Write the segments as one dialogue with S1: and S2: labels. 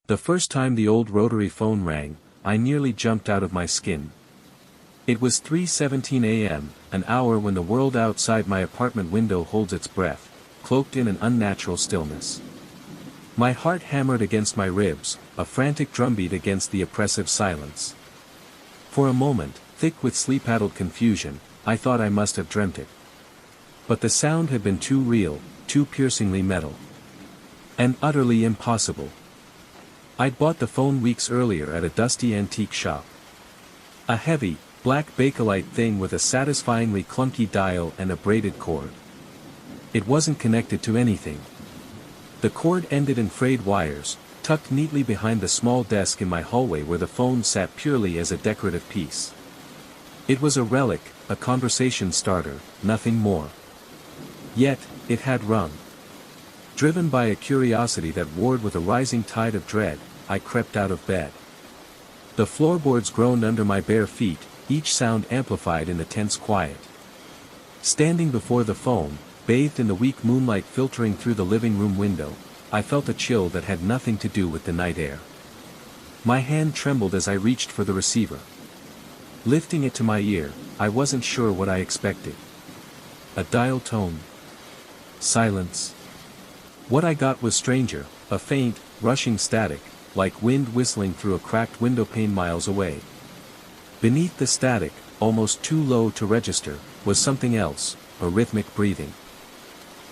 S1: The first time the old rotary phone rang, I nearly jumped out of my skin. It was 3:17 a.m., an hour when the world outside my apartment window holds its breath, cloaked in an unnatural stillness. My heart hammered against my ribs, a frantic drumbeat against the oppressive silence. For a moment, thick with sleep-addled confusion, I thought I must have dreamt it. But the sound had been too real, too piercingly metal. And utterly impossible. I'd bought the phone weeks earlier at a dusty antique shop. A heavy, black Bakelite thing with a satisfyingly clunky dial and a braided cord. It wasn't connected to anything. The cord ended in frayed wires, tucked neatly behind the small desk in my hallway where the phone sat purely as a decorative piece. It was a relic, a conversation starter, nothing more. Yet, it had rung. Driven by a curiosity that warred with a rising tide of dread, I crept out of bed. The floorboards groaned under my bare feet, each sound amplified in the tense quiet. Standing before the phone, bathed in the weak moonlight filtering through the living room window, I felt a chill that had nothing to do with the night air. My hand trembled as I reached for the receiver. Lifting it to my ear, I wasn't sure what I expected. A dial tone. Silence. What I got was stranger, a faint, rushing static, like wind whistling through a cracked windowpane miles away. Beneath the static, almost too low to register, was something else, a rhythmic breathing.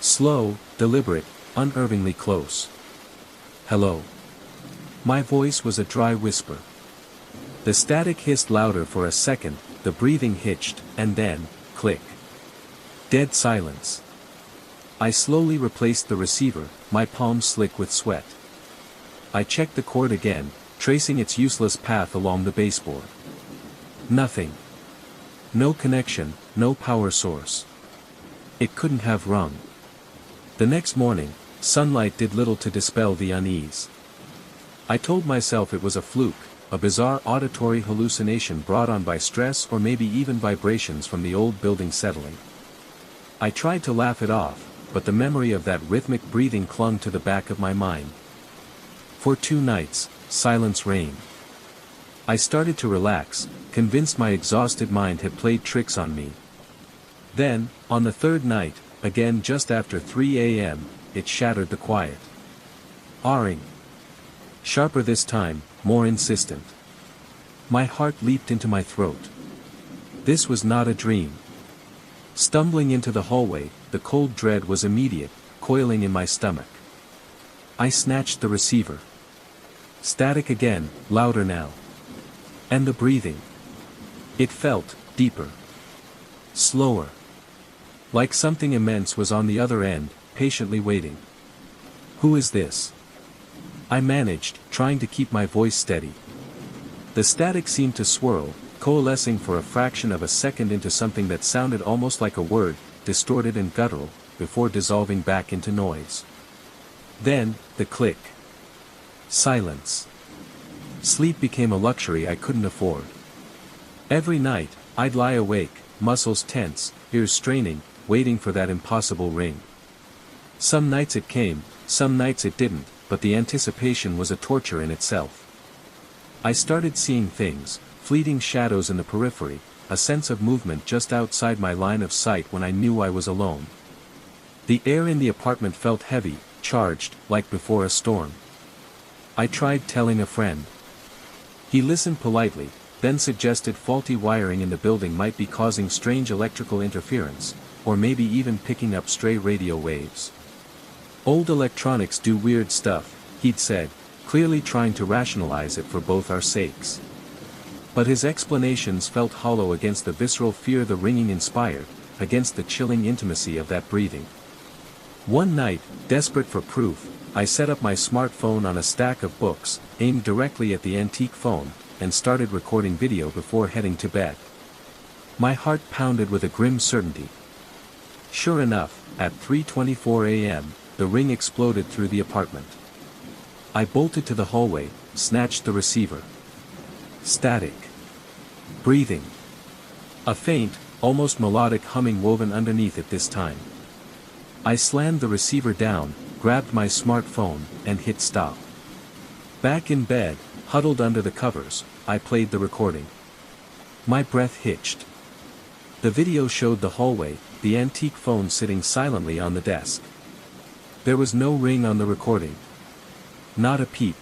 S1: Slow, deliberate, unnervingly close. Hello. My voice was a dry whisper. The static hissed louder for a second, the breathing hitched, and then, click. Dead silence. I slowly replaced the receiver, my palms slick with sweat. I checked the cord again, tracing its useless path along the baseboard. Nothing. No connection, no power source. It couldn't have rung. The next morning, sunlight did little to dispel the unease. I told myself it was a fluke, a bizarre auditory hallucination brought on by stress or maybe even vibrations from the old building settling. I tried to laugh it off, but the memory of that rhythmic breathing clung to the back of my mind. For 2 nights, silence reigned. I started to relax, convinced my exhausted mind had played tricks on me. Then, on the 3rd night, again just after 3 a.m., it shattered the quiet. Ahring. Sharper this time, more insistent. My heart leaped into my throat. This was not a dream. Stumbling into the hallway, the cold dread was immediate, coiling in my stomach. I snatched the receiver. Static again, louder now. And the breathing. It felt deeper. Slower. Like something immense was on the other end, patiently waiting. Who is this? I managed, trying to keep my voice steady. The static seemed to swirl, coalescing for a fraction of a second into something that sounded almost like a word, distorted and guttural, before dissolving back into noise. Then, the click. Silence. Sleep became a luxury I couldn't afford. Every night, I'd lie awake, muscles tense, ears straining, waiting for that impossible ring. Some nights it came, some nights it didn't, but the anticipation was a torture in itself. I started seeing things, fleeting shadows in the periphery, a sense of movement just outside my line of sight when I knew I was alone. The air in the apartment felt heavy, charged, like before a storm. I tried telling a friend. He listened politely, then suggested faulty wiring in the building might be causing strange electrical interference, or maybe even picking up stray radio waves. Old electronics do weird stuff, he'd said, clearly trying to rationalize it for both our sakes. But his explanations felt hollow against the visceral fear the ringing inspired, against the chilling intimacy of that breathing. One night, desperate for proof, I set up my smartphone on a stack of books, aimed directly at the antique phone, and started recording video before heading to bed. My heart pounded with a grim certainty. Sure enough, at 3:24 a.m., the ring exploded through the apartment. I bolted to the hallway, snatched the receiver. Static. Breathing. A faint, almost melodic humming woven underneath it this time. I slammed the receiver down, grabbed my smartphone, and hit stop. Back in bed, huddled under the covers, I played the recording. My breath hitched. The video showed the hallway, the antique phone sitting silently on the desk. There was no ring on the recording. Not a peep.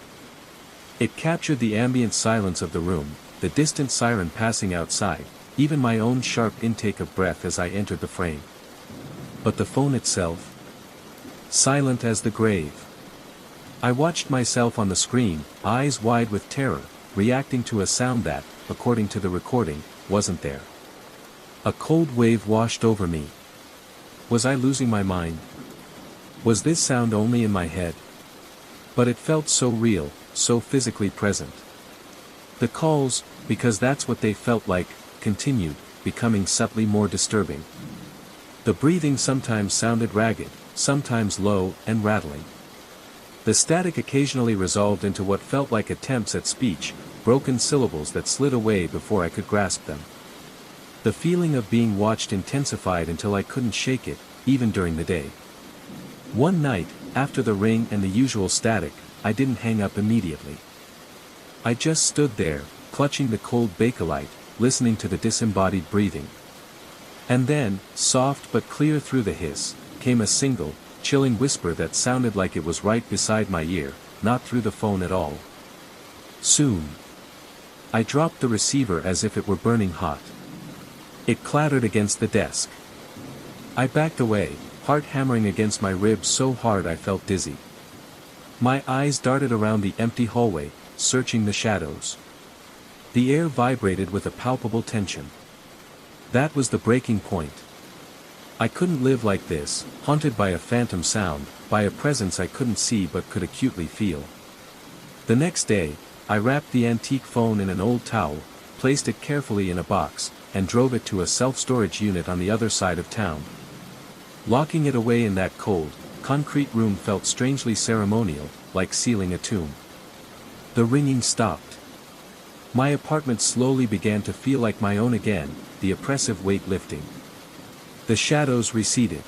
S1: It captured the ambient silence of the room, the distant siren passing outside, even my own sharp intake of breath as I entered the frame. But the phone itself? Silent as the grave. I watched myself on the screen, eyes wide with terror, reacting to a sound that, according to the recording, wasn't there. A cold wave washed over me. Was I losing my mind? Was this sound only in my head? But it felt so real, so physically present. The calls, because that's what they felt like, continued, becoming subtly more disturbing. The breathing sometimes sounded ragged, sometimes low and rattling. The static occasionally resolved into what felt like attempts at speech, broken syllables that slid away before I could grasp them. The feeling of being watched intensified until I couldn't shake it, even during the day. One night, after the ring and the usual static, I didn't hang up immediately. I just stood there, clutching the cold Bakelite, listening to the disembodied breathing. And then, soft but clear through the hiss, came a single, chilling whisper that sounded like it was right beside my ear, not through the phone at all. Soon. I dropped the receiver as if it were burning hot. It clattered against the desk. I backed away, heart hammering against my ribs so hard I felt dizzy. My eyes darted around the empty hallway, searching the shadows. The air vibrated with a palpable tension. That was the breaking point. I couldn't live like this, haunted by a phantom sound, by a presence I couldn't see but could acutely feel. The next day, I wrapped the antique phone in an old towel, placed it carefully in a box, and drove it to a self-storage unit on the other side of town. Locking it away in that cold, concrete room felt strangely ceremonial, like sealing a tomb. The ringing stopped. My apartment slowly began to feel like my own again, the oppressive weight lifting. The shadows receded.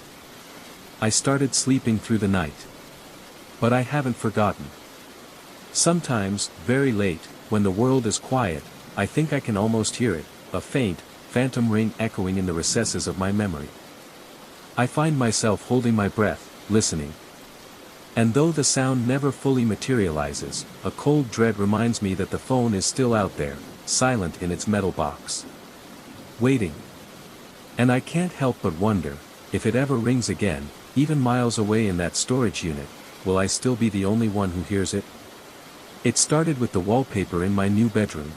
S1: I started sleeping through the night. But I haven't forgotten. Sometimes, very late, when the world is quiet, I think I can almost hear it, a faint, phantom ring echoing in the recesses of my memory. I find myself holding my breath, listening. And though the sound never fully materializes, a cold dread reminds me that the phone is still out there, silent in its metal box. Waiting. And I can't help but wonder, if it ever rings again, even miles away in that storage unit, will I still be the only one who hears it? It started with the wallpaper in my new bedroom.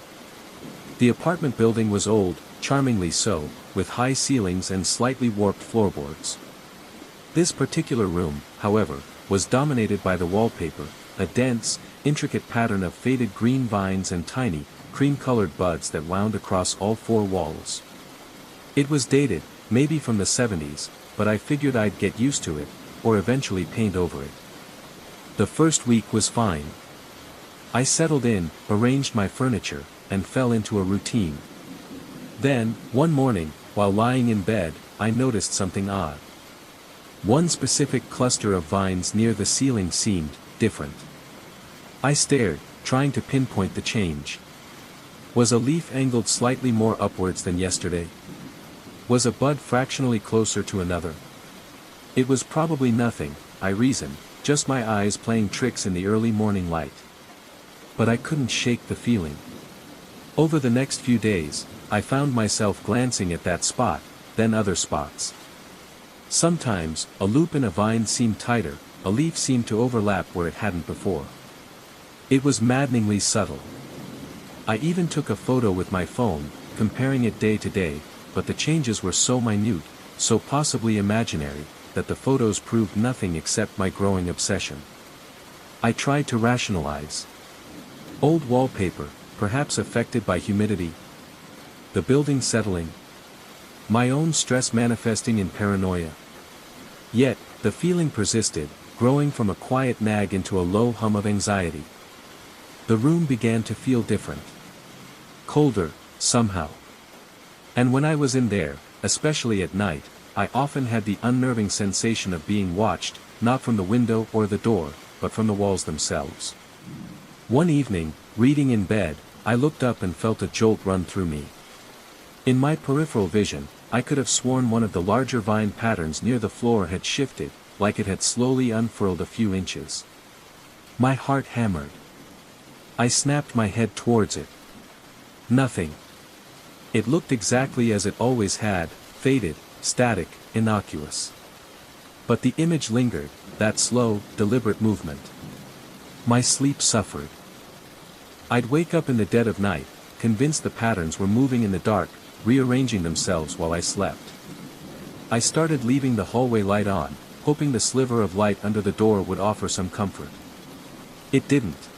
S1: The apartment building was old, charmingly so, with high ceilings and slightly warped floorboards. This particular room, however, was dominated by the wallpaper, a dense, intricate pattern of faded green vines and tiny, cream-colored buds that wound across all four walls. It was dated, maybe from the 70s, but I figured I'd get used to it, or eventually paint over it. The first week was fine. I settled in, arranged my furniture, and fell into a routine. Then, one morning, while lying in bed, I noticed something odd. One specific cluster of vines near the ceiling seemed different. I stared, trying to pinpoint the change. Was a leaf angled slightly more upwards than yesterday? Was a bud fractionally closer to another? It was probably nothing, I reasoned, just my eyes playing tricks in the early morning light. But I couldn't shake the feeling. Over the next few days, I found myself glancing at that spot, then other spots. Sometimes, a loop in a vine seemed tighter, a leaf seemed to overlap where it hadn't before. It was maddeningly subtle. I even took a photo with my phone, comparing it day to day, but the changes were so minute, so possibly imaginary, that the photos proved nothing except my growing obsession. I tried to rationalize. Old wallpaper, perhaps affected by humidity. The building settling. My own stress manifesting in paranoia. Yet, the feeling persisted, growing from a quiet nag into a low hum of anxiety. The room began to feel different. Colder, somehow. And when I was in there, especially at night, I often had the unnerving sensation of being watched, not from the window or the door, but from the walls themselves. One evening, reading in bed, I looked up and felt a jolt run through me. In my peripheral vision, I could have sworn one of the larger vine patterns near the floor had shifted, like it had slowly unfurled a few inches. My heart hammered. I snapped my head towards it. Nothing. It looked exactly as it always had, faded, static, innocuous. But the image lingered, that slow, deliberate movement. My sleep suffered. I'd wake up in the dead of night, convinced the patterns were moving in the dark, rearranging themselves while I slept. I started leaving the hallway light on, hoping the sliver of light under the door would offer some comfort. It didn't.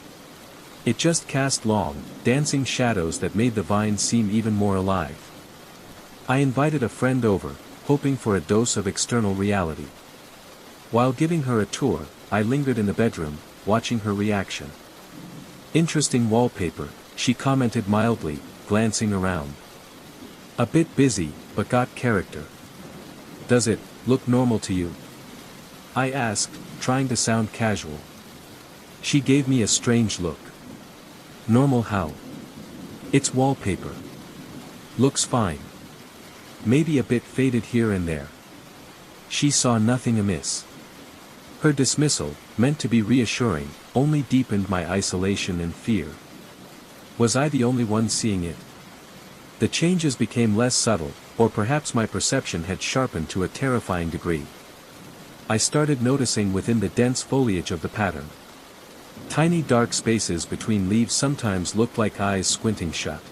S1: It just cast long, dancing shadows that made the vines seem even more alive. I invited a friend over, hoping for a dose of external reality. While giving her a tour, I lingered in the bedroom, watching her reaction. "Interesting wallpaper," she commented mildly, glancing around. "A bit busy, but got character. Does it look normal to you?" I asked, trying to sound casual. She gave me a strange look. "Normal how?" "It's wallpaper. Looks fine. Maybe a bit faded here and there." She saw nothing amiss. Her dismissal, meant to be reassuring, only deepened my isolation and fear. Was I the only one seeing it? The changes became less subtle, or perhaps my perception had sharpened to a terrifying degree. I started noticing within the dense foliage of the pattern. Tiny dark spaces between leaves sometimes looked like eyes squinting shut.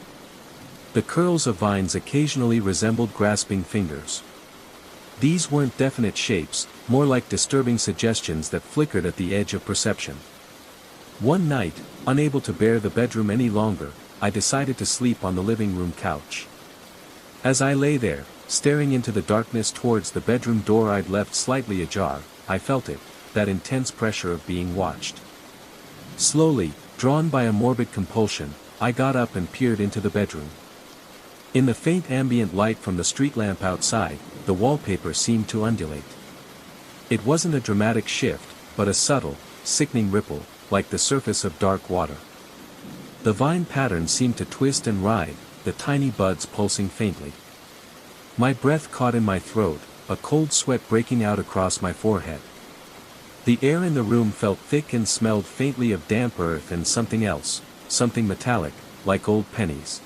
S1: The curls of vines occasionally resembled grasping fingers. These weren't definite shapes, more like disturbing suggestions that flickered at the edge of perception. One night, unable to bear the bedroom any longer, I decided to sleep on the living room couch. As I lay there, staring into the darkness towards the bedroom door I'd left slightly ajar, I felt it, that intense pressure of being watched. Slowly, drawn by a morbid compulsion, I got up and peered into the bedroom. In the faint ambient light from the street lamp outside, the wallpaper seemed to undulate. It wasn't a dramatic shift, but a subtle, sickening ripple, like the surface of dark water. The vine pattern seemed to twist and writhe, the tiny buds pulsing faintly. My breath caught in my throat, a cold sweat breaking out across my forehead. The air in the room felt thick and smelled faintly of damp earth and something else, something metallic, like old pennies.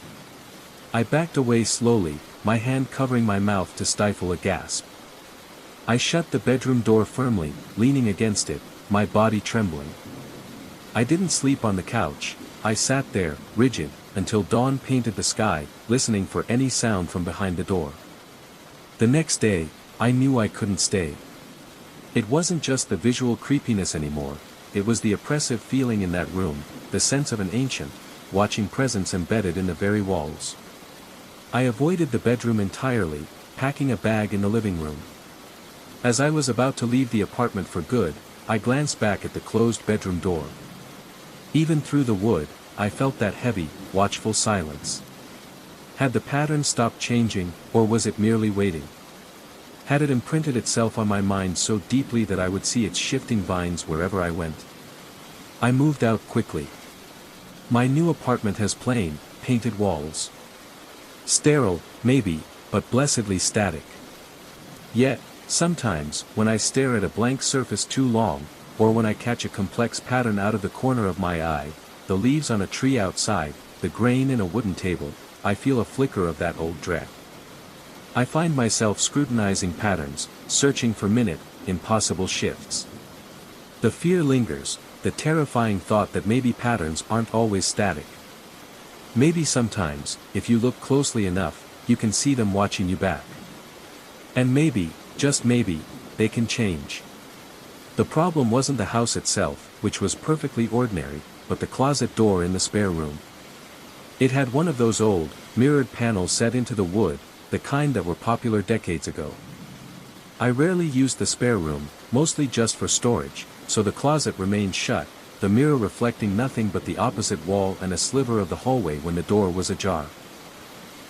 S1: I backed away slowly, my hand covering my mouth to stifle a gasp. I shut the bedroom door firmly, leaning against it, my body trembling. I didn't sleep on the couch, I sat there, rigid, until dawn painted the sky, listening for any sound from behind the door. The next day, I knew I couldn't stay. It wasn't just the visual creepiness anymore, it was the oppressive feeling in that room, the sense of an ancient, watching presence embedded in the very walls. I avoided the bedroom entirely, packing a bag in the living room. As I was about to leave the apartment for good, I glanced back at the closed bedroom door. Even through the wood, I felt that heavy, watchful silence. Had the pattern stopped changing, or was it merely waiting? Had it imprinted itself on my mind so deeply that I would see its shifting vines wherever I went? I moved out quickly. My new apartment has plain, painted walls. Sterile, maybe, but blessedly static. Yet, sometimes, when I stare at a blank surface too long, or when I catch a complex pattern out of the corner of my eye, the leaves on a tree outside, the grain in a wooden table, I feel a flicker of that old dread. I find myself scrutinizing patterns, searching for impossible shifts. The fear lingers, the terrifying thought that maybe patterns aren't always static. Maybe sometimes, if you look closely enough, you can see them watching you back. And maybe, just maybe, they can change. The problem wasn't the house itself, which was perfectly ordinary, but the closet door in the spare room. It had one of those old, mirrored panels set into the wood, the kind that were popular decades ago. I rarely used the spare room, mostly just for storage, so the closet remained shut, the mirror reflecting nothing but the opposite wall and a sliver of the hallway when the door was ajar.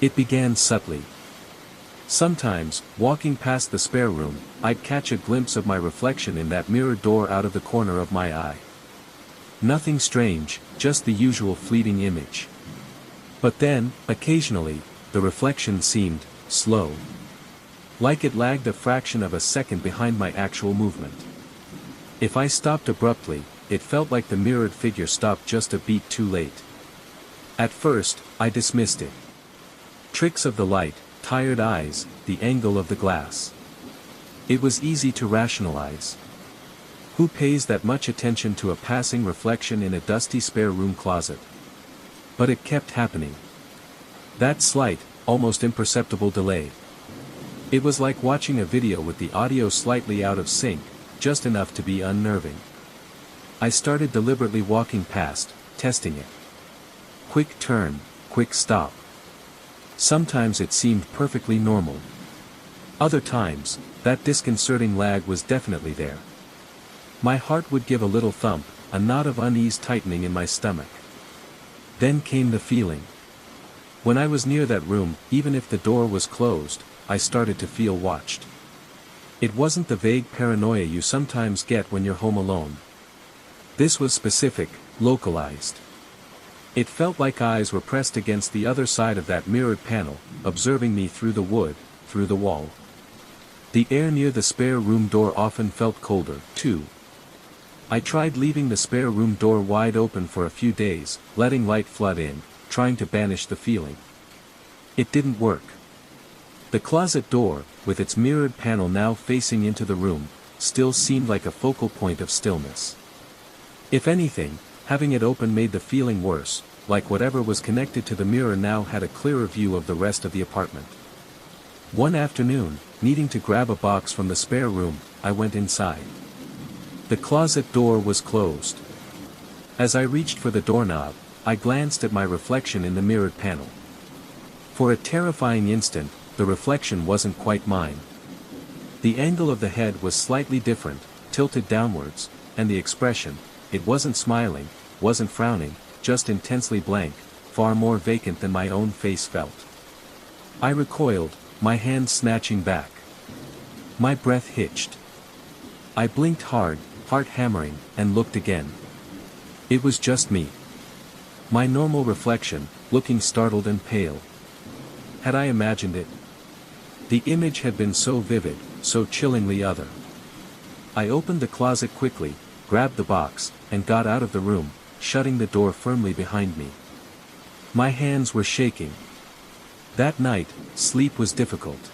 S1: It began subtly. Sometimes, walking past the spare room, I'd catch a glimpse of my reflection in that mirrored door out of the corner of my eye. Nothing strange, just the usual fleeting image. But then, occasionally, the reflection seemed slow. Like it lagged a fraction of a second behind my actual movement. If I stopped abruptly, it felt like the mirrored figure stopped just a beat too late. At first, I dismissed it. Tricks of the light, tired eyes, the angle of the glass. It was easy to rationalize. Who pays that much attention to a passing reflection in a dusty spare room closet? But it kept happening. That slight, almost imperceptible delay. It was like watching a video with the audio slightly out of sync, just enough to be unnerving. I started deliberately walking past, testing it. Quick turn, quick stop. Sometimes it seemed perfectly normal. Other times, that disconcerting lag was definitely there. My heart would give a little thump, a knot of unease tightening in my stomach. Then came the feeling. When I was near that room, even if the door was closed, I started to feel watched. It wasn't the vague paranoia you sometimes get when you're home alone. This was specific, localized. It felt like eyes were pressed against the other side of that mirrored panel, observing me through the wood, through the wall. The air near the spare room door often felt colder, too. I tried leaving the spare room door wide open for a few days, letting light flood in, trying to banish the feeling. It didn't work. The closet door, with its mirrored panel now facing into the room, still seemed like a focal point of stillness. If anything, having it open made the feeling worse, like whatever was connected to the mirror now had a clearer view of the rest of the apartment. One afternoon, needing to grab a box from the spare room, I went inside. The closet door was closed. As I reached for the doorknob, I glanced at my reflection in the mirrored panel. For a terrifying instant, the reflection wasn't quite mine. The angle of the head was slightly different, tilted downwards, and the expression, it wasn't smiling, wasn't frowning, just intensely blank, far more vacant than my own face felt. I recoiled, my hand snatching back. My breath hitched. I blinked hard, heart hammering, and looked again. It was just me. My normal reflection, looking startled and pale. Had I imagined it? The image had been so vivid, so chillingly other. I opened the closet quickly, grabbed the box, and got out of the room, shutting the door firmly behind me. My hands were shaking. That night, sleep was difficult.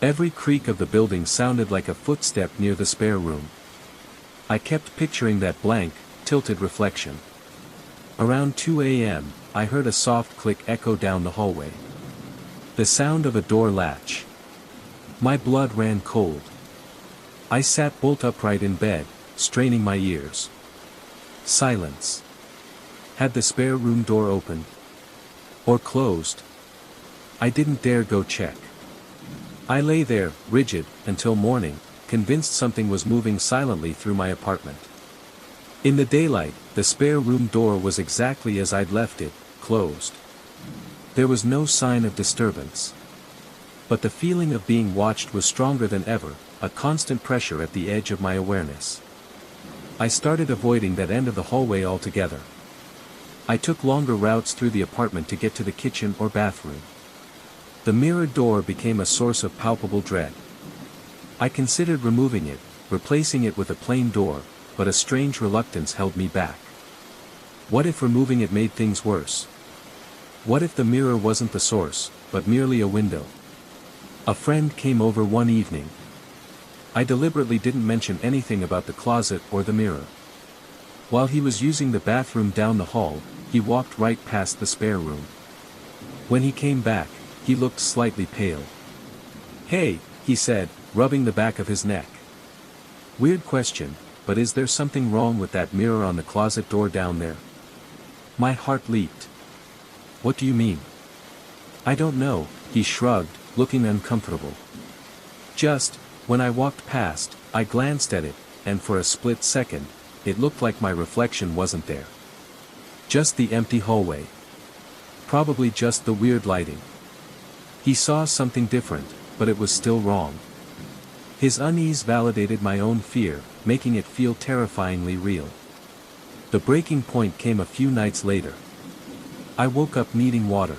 S1: Every creak of the building sounded like a footstep near the spare room. I kept picturing that blank, tilted reflection. Around 2 a.m., I heard a soft click echo down the hallway. The sound of a door latch. My blood ran cold. I sat bolt upright in bed, straining my ears. Silence. Had the spare room door opened? Or closed? I didn't dare go check. I lay there, rigid, until morning, convinced something was moving silently through my apartment. In the daylight, the spare room door was exactly as I'd left it, closed. There was no sign of disturbance. But the feeling of being watched was stronger than ever, a constant pressure at the edge of my awareness. I started avoiding that end of the hallway altogether. I took longer routes through the apartment to get to the kitchen or bathroom. The mirrored door became a source of palpable dread. I considered removing it, replacing it with a plain door, but a strange reluctance held me back. What if removing it made things worse? What if the mirror wasn't the source, but merely a window? A friend came over one evening. I deliberately didn't mention anything about the closet or the mirror. While he was using the bathroom down the hall, he walked right past the spare room. When he came back, he looked slightly pale. "Hey," he said, rubbing the back of his neck. "Weird question, but is there something wrong with that mirror on the closet door down there?" My heart leaped. "What do you mean?" "I don't know," he shrugged, looking uncomfortable. "Just, when I walked past, I glanced at it, and for a split second, it looked like my reflection wasn't there. Just the empty hallway. Probably just the weird lighting." He saw something different, but it was still wrong. His unease validated my own fear, making it feel terrifyingly real. The breaking point came a few nights later. I woke up needing water.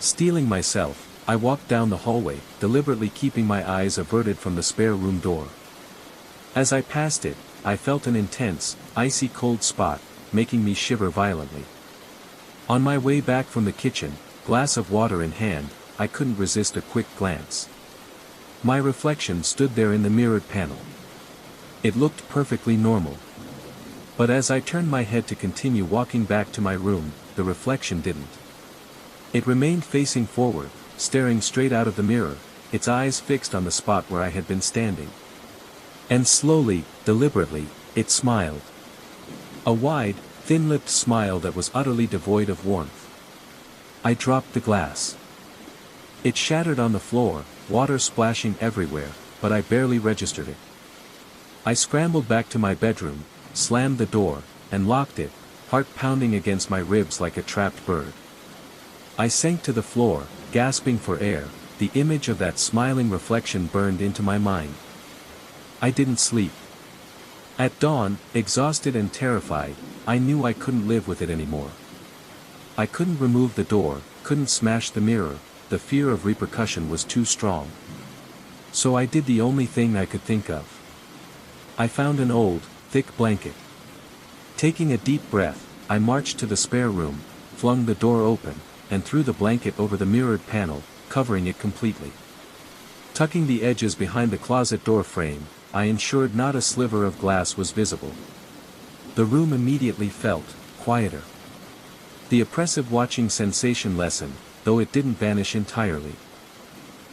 S1: Steeling myself, I walked down the hallway, deliberately keeping my eyes averted from the spare room door. As I passed it, I felt an intense, icy cold spot, making me shiver violently. On my way back from the kitchen, glass of water in hand, I couldn't resist a quick glance. My reflection stood there in the mirrored panel. It looked perfectly normal. But as I turned my head to continue walking back to my room, the reflection didn't. It remained facing forward, staring straight out of the mirror, its eyes fixed on the spot where I had been standing. And slowly, deliberately, it smiled. A wide, thin-lipped smile that was utterly devoid of warmth. I dropped the glass. It shattered on the floor, water splashing everywhere, but I barely registered it. I scrambled back to my bedroom, slammed the door, and locked it, heart pounding against my ribs like a trapped bird. I sank to the floor, gasping for air, the image of that smiling reflection burned into my mind. I didn't sleep. At dawn, exhausted and terrified, I knew I couldn't live with it anymore. I couldn't remove the door, couldn't smash the mirror, the fear of repercussion was too strong. So I did the only thing I could think of. I found an old, thick blanket. Taking a deep breath, I marched to the spare room, flung the door open, and threw the blanket over the mirrored panel, covering it completely. Tucking the edges behind the closet door frame, I ensured not a sliver of glass was visible. The room immediately felt quieter. The oppressive watching sensation lessened, though it didn't vanish entirely.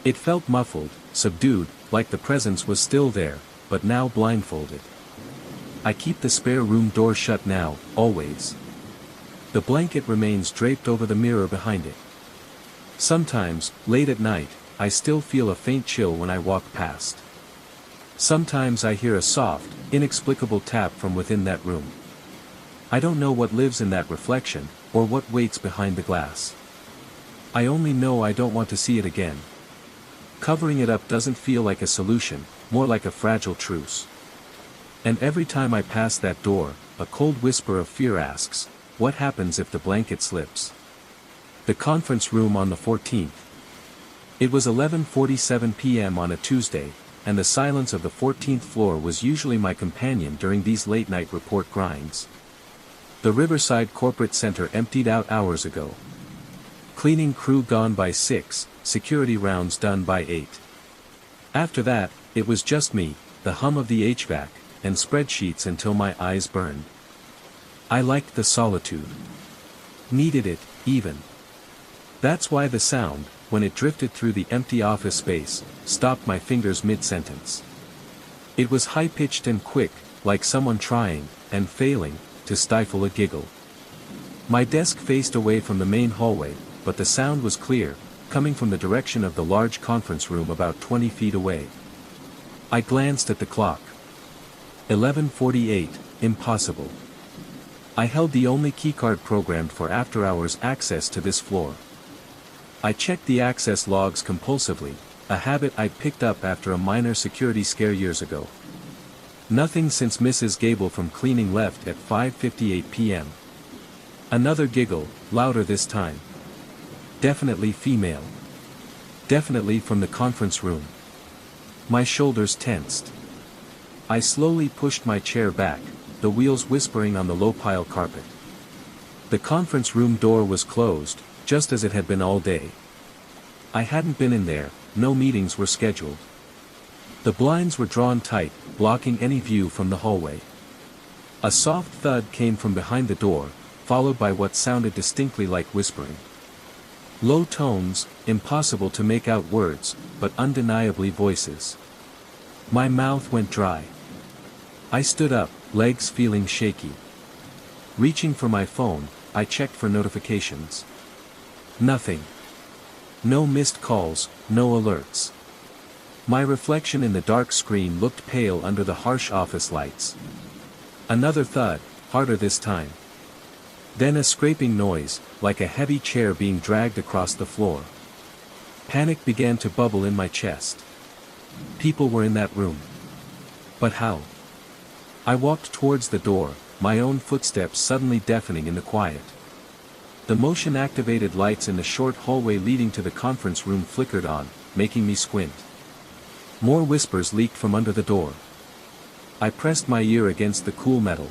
S1: It felt muffled, subdued, like the presence was still there, but now blindfolded. I keep the spare room door shut now, always. The blanket remains draped over the mirror behind it. Sometimes, late at night, I still feel a faint chill when I walk past. Sometimes I hear a soft, inexplicable tap from within that room. I don't know what lives in that reflection, or what waits behind the glass. I only know I don't want to see it again. Covering it up doesn't feel like a solution, more like a fragile truce. And every time I pass that door, a cold whisper of fear asks, what happens if the blanket slips? The conference room on the 14th. It was 11:47 p.m. on a Tuesday, and the silence of the 14th floor was usually my companion during these late-night report grinds. The Riverside Corporate Center emptied out hours ago. Cleaning crew gone by 6, security rounds done by 8. After that, it was just me, the hum of the HVAC, and spreadsheets until my eyes burned. I liked the solitude. Needed it, even. That's why the sound, when it drifted through the empty office space, stopped my fingers mid-sentence. It was high-pitched and quick, like someone trying, and failing, to stifle a giggle. My desk faced away from the main hallway, but the sound was clear, coming from the direction of the large conference room about 20 feet away. I glanced at the clock. 11:48, impossible. I held the only keycard programmed for after-hours access to this floor. I checked the access logs compulsively, a habit I'd picked up after a minor security scare years ago. Nothing since Mrs. Gable from cleaning left at 5:58 p.m. Another giggle, louder this time. Definitely female. Definitely from the conference room. My shoulders tensed. I slowly pushed my chair back, the wheels whispering on the low-pile carpet. The conference room door was closed, just as it had been all day. I hadn't been in there, no meetings were scheduled. The blinds were drawn tight, blocking any view from the hallway. A soft thud came from behind the door, followed by what sounded distinctly like whispering. Low tones, impossible to make out words, but undeniably voices. My mouth went dry. I stood up, legs feeling shaky. Reaching for my phone, I checked for notifications. Nothing. No missed calls, no alerts. My reflection in the dark screen looked pale under the harsh office lights. Another thud, harder this time. Then a scraping noise, like a heavy chair being dragged across the floor. Panic began to bubble in my chest. People were in that room. But how? I walked towards the door, my own footsteps suddenly deafening in the quiet. The motion-activated lights in the short hallway leading to the conference room flickered on, making me squint. More whispers leaked from under the door. I pressed my ear against the cool metal.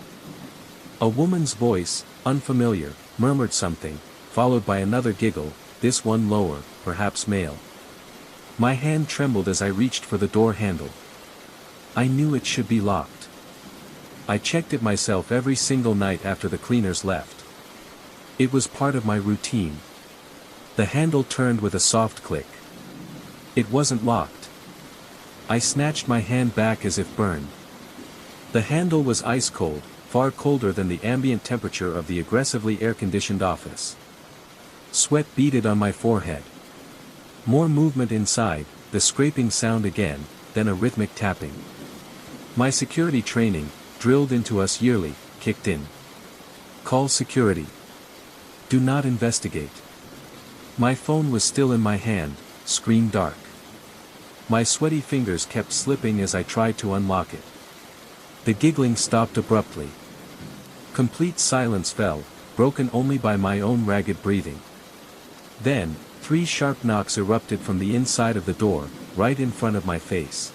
S1: A woman's voice, unfamiliar, murmured something, followed by another giggle, this one lower, perhaps male. My hand trembled as I reached for the door handle. I knew it should be locked. I checked it myself every single night after the cleaners left. It was part of my routine. The handle turned with a soft click. It wasn't locked. I snatched my hand back as if burned. The handle was ice cold, far colder than the ambient temperature of the aggressively air-conditioned office. Sweat beaded on my forehead. More movement inside, the scraping sound again, then a rhythmic tapping. My security training, drilled into us yearly, kicked in. Call security. Do not investigate. My phone was still in my hand, screen dark. My sweaty fingers kept slipping as I tried to unlock it. The giggling stopped abruptly. Complete silence fell, broken only by my own ragged breathing. Then, 3 sharp knocks erupted from the inside of the door, right in front of my face.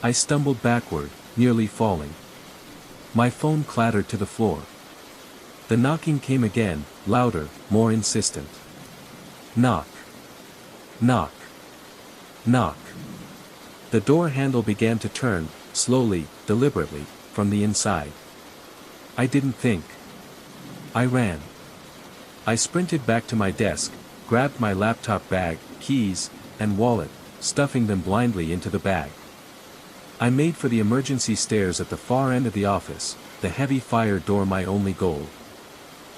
S1: I stumbled backward, nearly falling. My phone clattered to the floor. The knocking came again, louder, more insistent. Knock. Knock. Knock. The door handle began to turn, slowly, deliberately, from the inside. I didn't think. I ran. I sprinted back to my desk, grabbed my laptop bag, keys, and wallet, stuffing them blindly into the bag. I made for the emergency stairs at the far end of the office, the heavy fire door my only goal.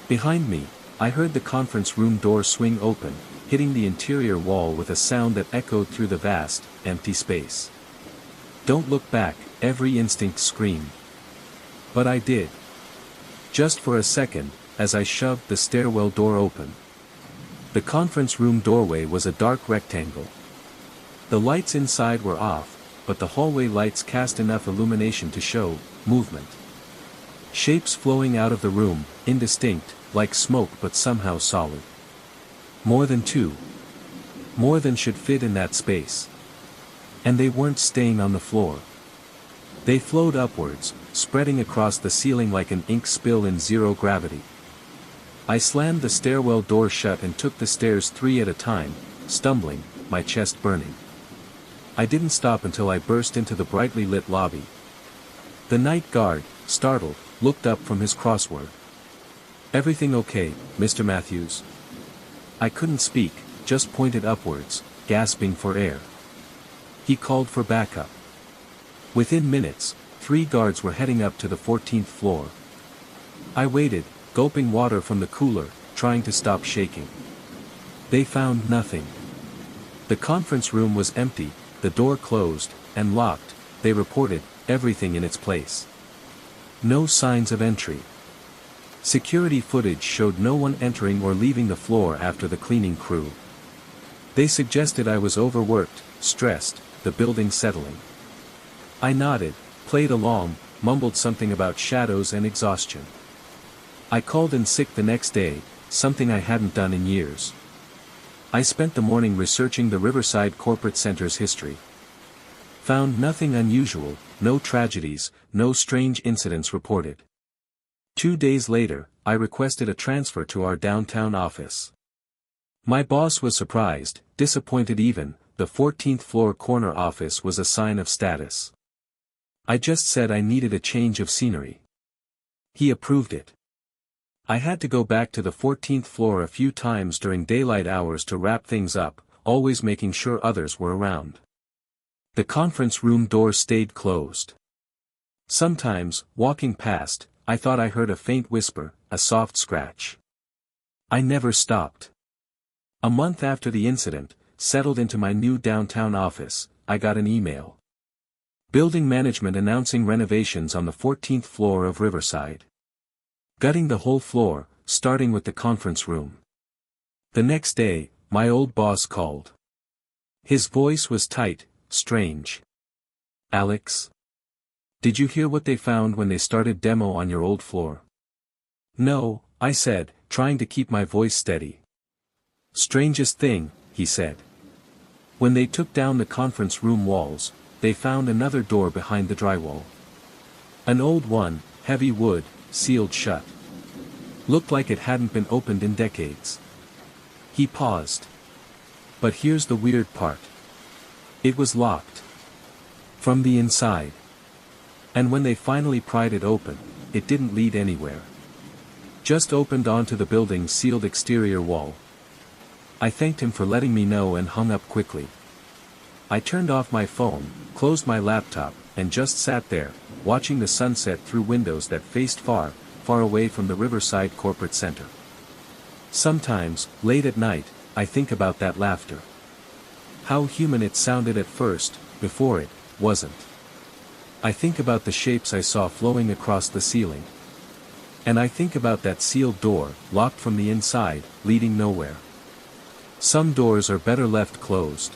S1: Behind me, I heard the conference room door swing open, hitting the interior wall with a sound that echoed through the vast, empty space. Don't look back, every instinct screamed. But I did. Just for a second, as I shoved the stairwell door open. The conference room doorway was a dark rectangle. The lights inside were off, but the hallway lights cast enough illumination to show movement. Shapes flowing out of the room, indistinct, like smoke but somehow solid. More than 2. More than should fit in that space. And they weren't staying on the floor. They flowed upwards, spreading across the ceiling like an ink spill in zero gravity. I slammed the stairwell door shut and took the stairs 3 at a time, stumbling, my chest burning. I didn't stop until I burst into the brightly lit lobby. The night guard, startled, looked up from his crossword. Everything okay, Mr. Matthews? I couldn't speak, just pointed upwards, gasping for air. He called for backup. Within minutes, 3 guards were heading up to the 14th floor. I waited, gulping water from the cooler, trying to stop shaking. They found nothing. The conference room was empty, the door closed, and locked, they reported, everything in its place. No signs of entry. Security footage showed no one entering or leaving the floor after the cleaning crew. They suggested I was overworked, stressed, the building settling. I nodded, played along, mumbled something about shadows and exhaustion. I called in sick the next day, something I hadn't done in years. I spent the morning researching the Riverside Corporate Center's history. Found nothing unusual, no tragedies, no strange incidents reported. 2 days later, I requested a transfer to our downtown office. My boss was surprised, disappointed even, the 14th floor corner office was a sign of status. I just said I needed a change of scenery. He approved it. I had to go back to the 14th floor a few times during daylight hours to wrap things up, always making sure others were around. The conference room door stayed closed. Sometimes, walking past, I thought I heard a faint whisper, a soft scratch. I never stopped. A month after the incident, settled into my new downtown office, I got an email. Building management announcing renovations on the 14th floor of Riverside. Gutting the whole floor, starting with the conference room. The next day, my old boss called. His voice was tight, strange. Alex? Did you hear what they found when they started demo on your old floor? No, I said, trying to keep my voice steady. Strangest thing, he said. When they took down the conference room walls, they found another door behind the drywall. An old one, heavy wood, sealed shut. Looked like it hadn't been opened in decades. He paused. But here's the weird part. It was locked. From the inside. And when they finally pried it open, it didn't lead anywhere. Just opened onto the building's sealed exterior wall. I thanked him for letting me know and hung up quickly. I turned off my phone, closed my laptop, and just sat there, watching the sunset through windows that faced far, far away from the Riverside Corporate Center. Sometimes, late at night, I think about that laughter. How human it sounded at first, before it wasn't. I think about the shapes I saw flowing across the ceiling. And I think about that sealed door, locked from the inside, leading nowhere. Some doors are better left closed.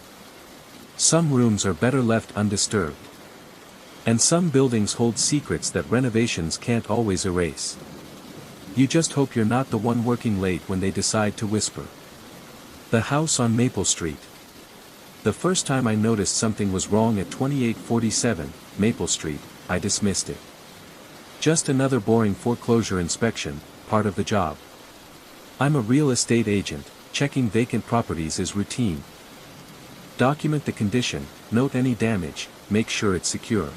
S1: Some rooms are better left undisturbed. And some buildings hold secrets that renovations can't always erase. You just hope you're not the one working late when they decide to whisper. The house on Maple Street. The first time I noticed something was wrong at 2847 Maple Street, I dismissed it. Just another boring foreclosure inspection, part of the job. I'm a real estate agent, checking vacant properties is routine. Document the condition, note any damage, make sure it's secure.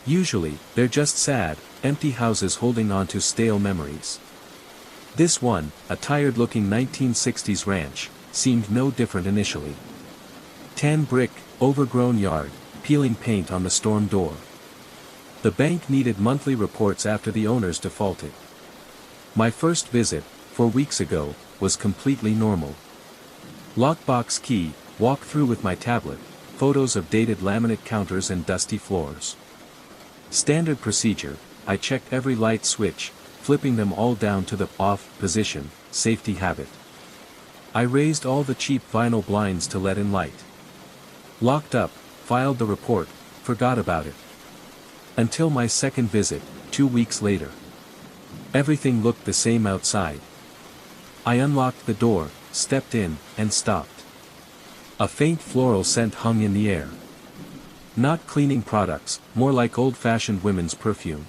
S1: Usually, they're just sad, empty houses holding on to stale memories. This one, a tired-looking 1960s ranch, seemed no different initially. Tan brick, overgrown yard, peeling paint on the storm door. The bank needed monthly reports after the owners defaulted. My first visit, 4 weeks ago, was completely normal. Lockbox key, walk through with my tablet, photos of dated laminate counters and dusty floors. Standard procedure, I checked every light switch, flipping them all down to the off position, safety habit. I raised all the cheap vinyl blinds to let in light. Locked up, filed the report, forgot about it. Until my second visit, 2 weeks later. Everything looked the same outside. I unlocked the door, stepped in, and stopped. A faint floral scent hung in the air. Not cleaning products, more like old-fashioned women's perfume.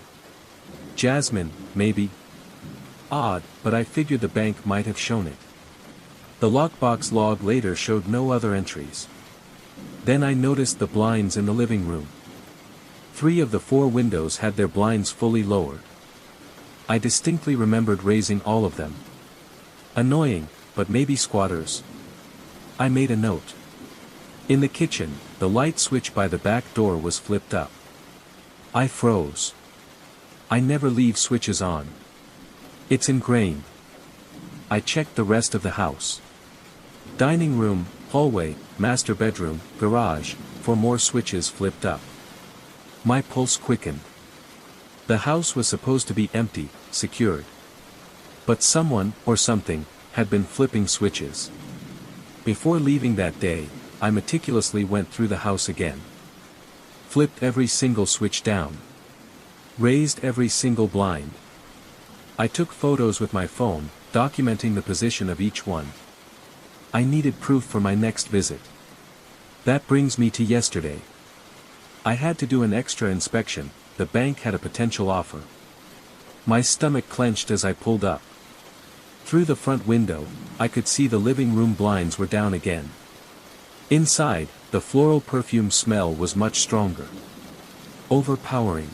S1: Jasmine, maybe? Odd, but I figured the bank might have shown it. The lockbox log later showed no other entries. Then I noticed the blinds in the living room. 3 of the 4 windows had their blinds fully lowered. I distinctly remembered raising all of them. Annoying, but maybe squatters. I made a note. In the kitchen, the light switch by the back door was flipped up. I froze. I never leave switches on. It's ingrained. I checked the rest of the house. Dining room, hallway, master bedroom, garage, 4 more switches flipped up. My pulse quickened. The house was supposed to be empty, secured. But someone, or something, had been flipping switches. Before leaving that day, I meticulously went through the house again. Flipped every single switch down. Raised every single blind. I took photos with my phone, documenting the position of each one. I needed proof for my next visit. That brings me to yesterday. I had to do an extra inspection, the bank had a potential offer. My stomach clenched as I pulled up. Through the front window, I could see the living room blinds were down again. Inside, the floral perfume smell was much stronger. Overpowering.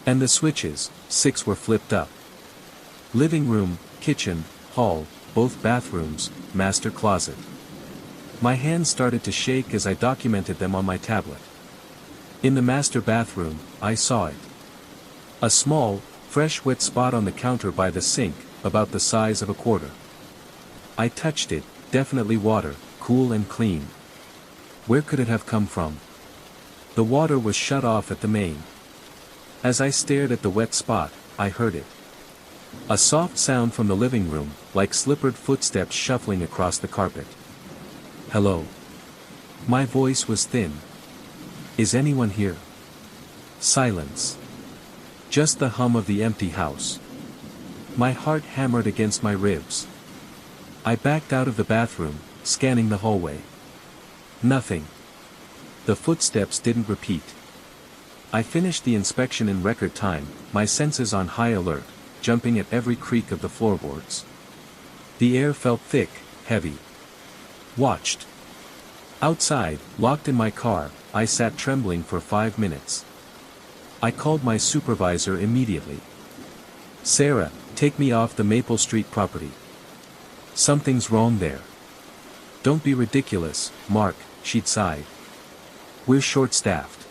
S1: And the switches, 6 were flipped up. Living room, kitchen, hall, both bathrooms, master closet. My hands started to shake as I documented them on my tablet. In the master bathroom, I saw it. A small, fresh wet spot on the counter by the sink, about the size of a quarter. I touched it, definitely water, cool and clean. Where could it have come from? The water was shut off at the main. As I stared at the wet spot, I heard it. A soft sound from the living room, like slippered footsteps shuffling across the carpet. Hello. My voice was thin. Is anyone here? Silence. Just the hum of the empty house. My heart hammered against my ribs. I backed out of the bathroom, scanning the hallway. Nothing. The footsteps didn't repeat. I finished the inspection in record time, my senses on high alert, jumping at every creak of the floorboards. The air felt thick, heavy. Watched. Outside, locked in my car, I sat trembling for 5 minutes. I called my supervisor immediately. "Sarah, take me off the Maple Street property. Something's wrong there." "Don't be ridiculous, Mark," she'd sighed. "We're short-staffed.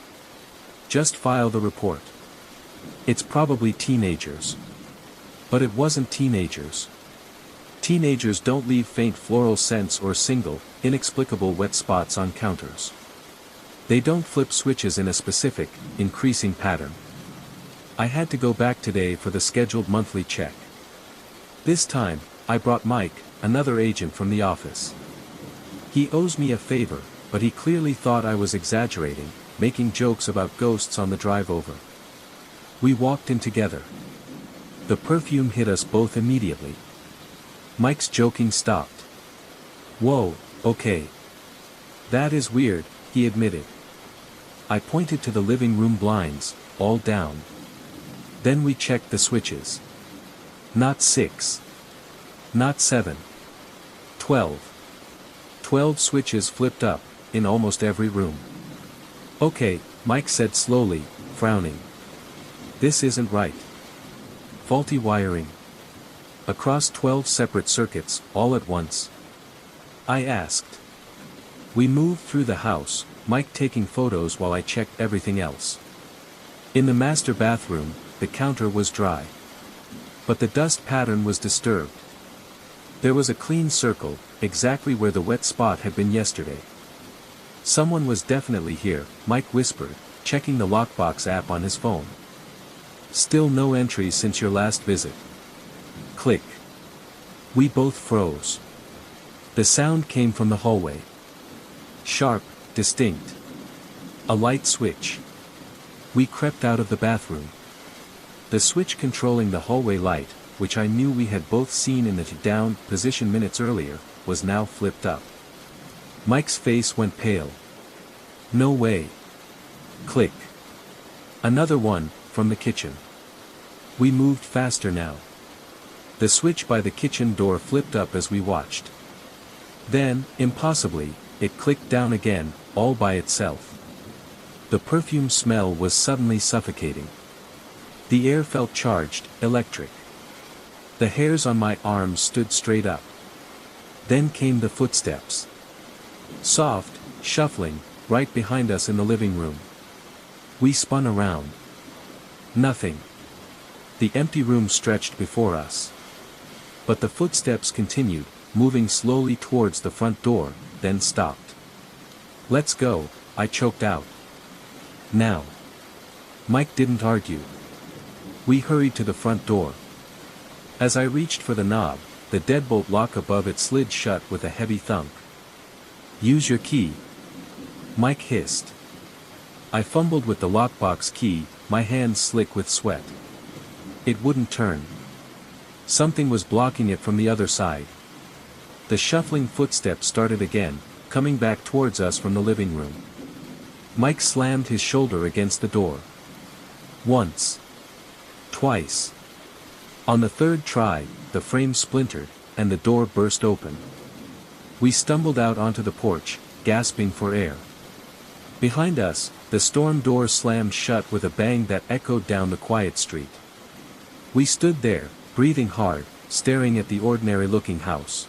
S1: Just file the report. It's probably teenagers." But it wasn't teenagers. Teenagers don't leave faint floral scents or single, inexplicable wet spots on counters. They don't flip switches in a specific, increasing pattern. I had to go back today for the scheduled monthly check. This time, I brought Mike, another agent from the office. He owes me a favor, but he clearly thought I was exaggerating, making jokes about ghosts on the drive over. We walked in together. The perfume hit us both immediately. Mike's joking stopped. "Whoa, okay. That is weird," he admitted. I pointed to the living room blinds, all down. Then we checked the switches. Not 6. Not 7. 12. 12 switches flipped up, in almost every room. "Okay," Mike said slowly, frowning. "This isn't right. Faulty wiring. Across 12 separate circuits, all at once." I asked. We moved through the house, Mike taking photos while I checked everything else. In the master bathroom, the counter was dry. But the dust pattern was disturbed. There was a clean circle, exactly where the wet spot had been yesterday. "Someone was definitely here," Mike whispered, checking the lockbox app on his phone. "Still no entries since your last visit." Click. We both froze. The sound came from the hallway. Sharp, distinct. A light switch. We crept out of the bathroom. The switch controlling the hallway light, which I knew we had both seen in the down position minutes earlier, was now flipped up. Mike's face went pale. "No way." Click. Another one, from the kitchen. We moved faster now. The switch by the kitchen door flipped up as we watched. Then, impossibly, it clicked down again, all by itself. The perfume smell was suddenly suffocating. The air felt charged, electric. The hairs on my arms stood straight up. Then came the footsteps. Soft, shuffling, right behind us in the living room. We spun around. Nothing. The empty room stretched before us. But the footsteps continued, moving slowly towards the front door, then stopped. "Let's go," I choked out. "Now." Mike didn't argue. We hurried to the front door. As I reached for the knob, the deadbolt lock above it slid shut with a heavy thump. "Use your key," Mike hissed. I fumbled with the lockbox key, my hands slick with sweat. It wouldn't turn. Something was blocking it from the other side. The shuffling footsteps started again, coming back towards us from the living room. Mike slammed his shoulder against the door. Once. Twice. On the third try, the frame splintered, and the door burst open. We stumbled out onto the porch, gasping for air. Behind us, the storm door slammed shut with a bang that echoed down the quiet street. We stood there, breathing hard, staring at the ordinary-looking house.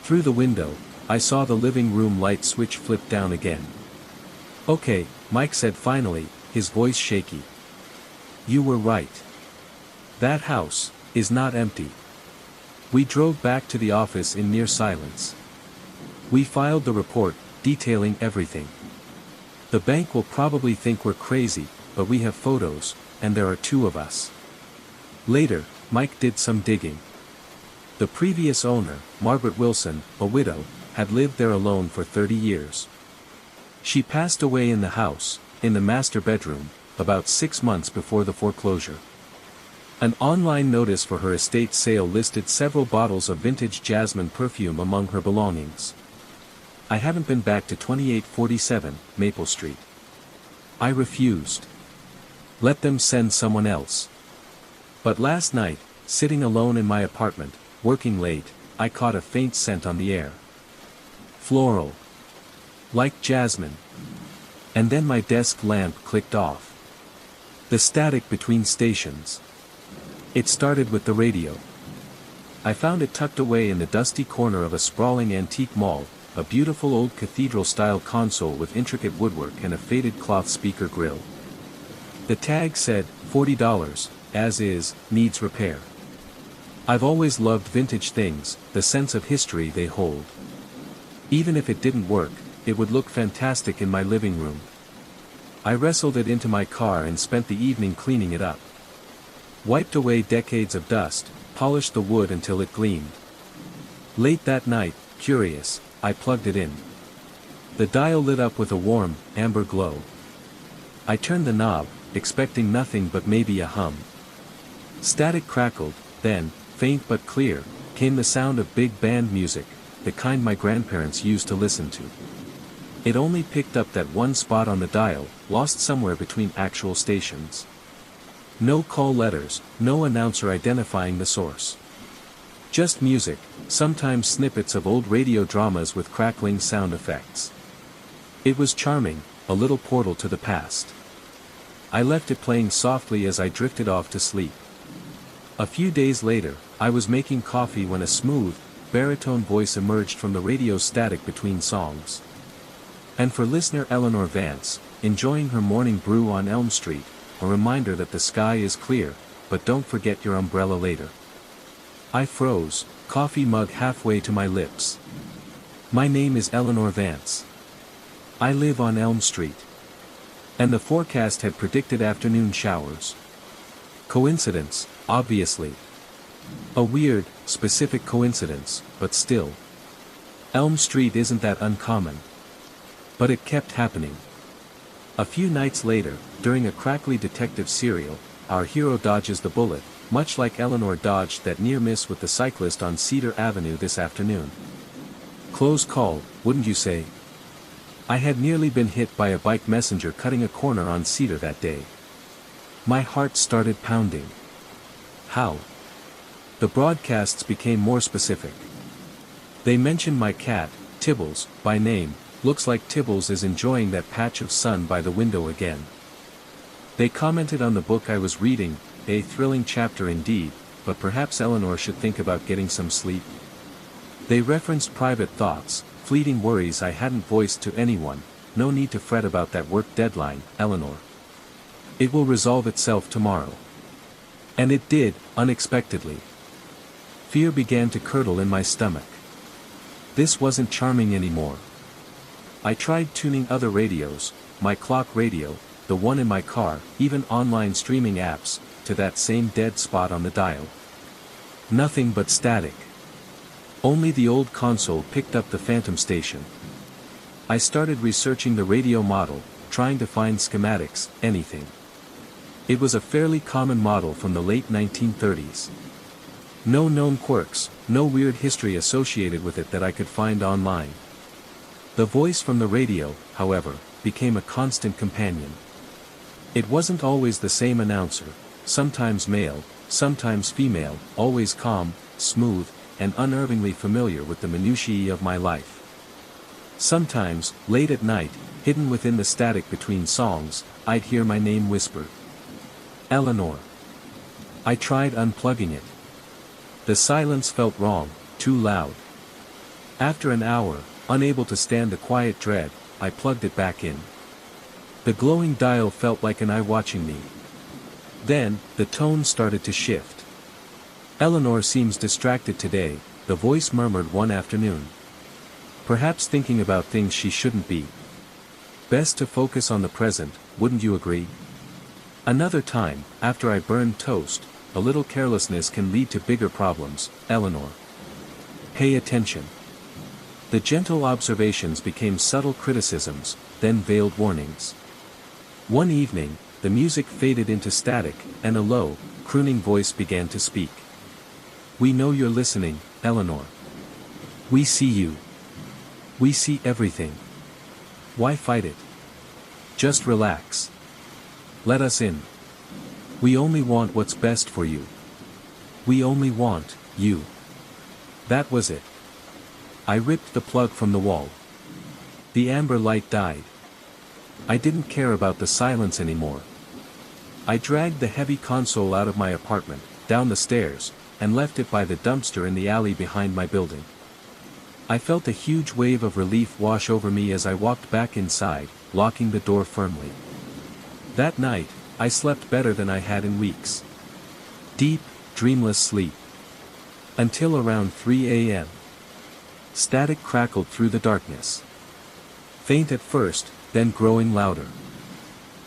S1: Through the window, I saw the living room light switch flip down again. "Okay," Mike said finally, his voice shaky. "You were right. That house is not empty." We drove back to the office in near silence. We filed the report, detailing everything. The bank will probably think we're crazy, but we have photos, and there are 2 of us. Later, Mike did some digging. The previous owner, Margaret Wilson, a widow, had lived there alone for 30 years. She passed away in the house, in the master bedroom, about 6 months before the foreclosure. An online notice for her estate sale listed several bottles of vintage jasmine perfume among her belongings. I haven't been back to 2847 Maple Street. I refused. Let them send someone else. But last night, sitting alone in my apartment, working late, I caught a faint scent on the air. Floral. Like jasmine. And then my desk lamp clicked off. The static between stations. It started with the radio. I found it tucked away in the dusty corner of a sprawling antique mall, a beautiful old cathedral-style console with intricate woodwork and a faded cloth speaker grill. The tag said, $40, as is, needs repair. I've always loved vintage things, the sense of history they hold. Even if it didn't work, it would look fantastic in my living room. I wrestled it into my car and spent the evening cleaning it up. Wiped away decades of dust, polished the wood until it gleamed. Late that night, curious, I plugged it in. The dial lit up with a warm, amber glow. I turned the knob, expecting nothing but maybe a hum. Static crackled, then, faint but clear, came the sound of big band music, the kind my grandparents used to listen to. It only picked up that one spot on the dial, lost somewhere between actual stations. No call letters, no announcer identifying the source. Just music, sometimes snippets of old radio dramas with crackling sound effects. It was charming, a little portal to the past. I left it playing softly as I drifted off to sleep. A few days later, I was making coffee when a smooth, baritone voice emerged from the radio static between songs. And for listener Eleanor Vance, enjoying her morning brew on Elm Street, a reminder that the sky is clear, but don't forget your umbrella later. I froze, coffee mug halfway to my lips. My name is Eleanor Vance. I live on Elm Street. And the forecast had predicted afternoon showers. Coincidence, obviously. A weird, specific coincidence, but still. Elm Street isn't that uncommon. But it kept happening. A few nights later, during a crackly detective serial, our hero dodges the bullet, much like Eleanor dodged that near miss with the cyclist on Cedar Avenue this afternoon. Close call, wouldn't you say? I had nearly been hit by a bike messenger cutting a corner on Cedar that day. My heart started pounding. How? The broadcasts became more specific. They mentioned my cat, Tibbles, by name. Looks like Tibbles is enjoying that patch of sun by the window again. They commented on the book I was reading, a thrilling chapter indeed, but perhaps Eleanor should think about getting some sleep. They referenced private thoughts, fleeting worries I hadn't voiced to anyone. No need to fret about that work deadline, Eleanor. It will resolve itself tomorrow. And it did, unexpectedly. Fear began to curdle in my stomach. This wasn't charming anymore. I tried tuning other radios, my clock radio, the one in my car, even online streaming apps, to that same dead spot on the dial. Nothing but static. Only the old console picked up the phantom station. I started researching the radio model, trying to find schematics, anything. It was a fairly common model from the late 1930s. No known quirks, no weird history associated with it that I could find online. The voice from the radio, however, became a constant companion. It wasn't always the same announcer, sometimes male, sometimes female, always calm, smooth, and unnervingly familiar with the minutiae of my life. Sometimes, late at night, hidden within the static between songs, I'd hear my name whispered. Eleanor. I tried unplugging it. The silence felt wrong, too loud. After an hour, unable to stand the quiet dread, I plugged it back in. The glowing dial felt like an eye watching me. Then, the tone started to shift. Eleanor seems distracted today, the voice murmured one afternoon. Perhaps thinking about things she shouldn't be. Best to focus on the present, wouldn't you agree? Another time, after I burned toast, a little carelessness can lead to bigger problems, Eleanor. Pay attention. The gentle observations became subtle criticisms, then veiled warnings. One evening, the music faded into static, and a low, crooning voice began to speak. "We know you're listening, Eleanor. We see you. We see everything. Why fight it? Just relax. Let us in. We only want what's best for you. We only want you." That was it. I ripped the plug from the wall. The amber light died. I didn't care about the silence anymore. I dragged the heavy console out of my apartment, down the stairs, and left it by the dumpster in the alley behind my building. I felt a huge wave of relief wash over me as I walked back inside, locking the door firmly. That night, I slept better than I had in weeks. Deep, dreamless sleep. Until around 3 a.m. Static crackled through the darkness. Faint at first, then growing louder.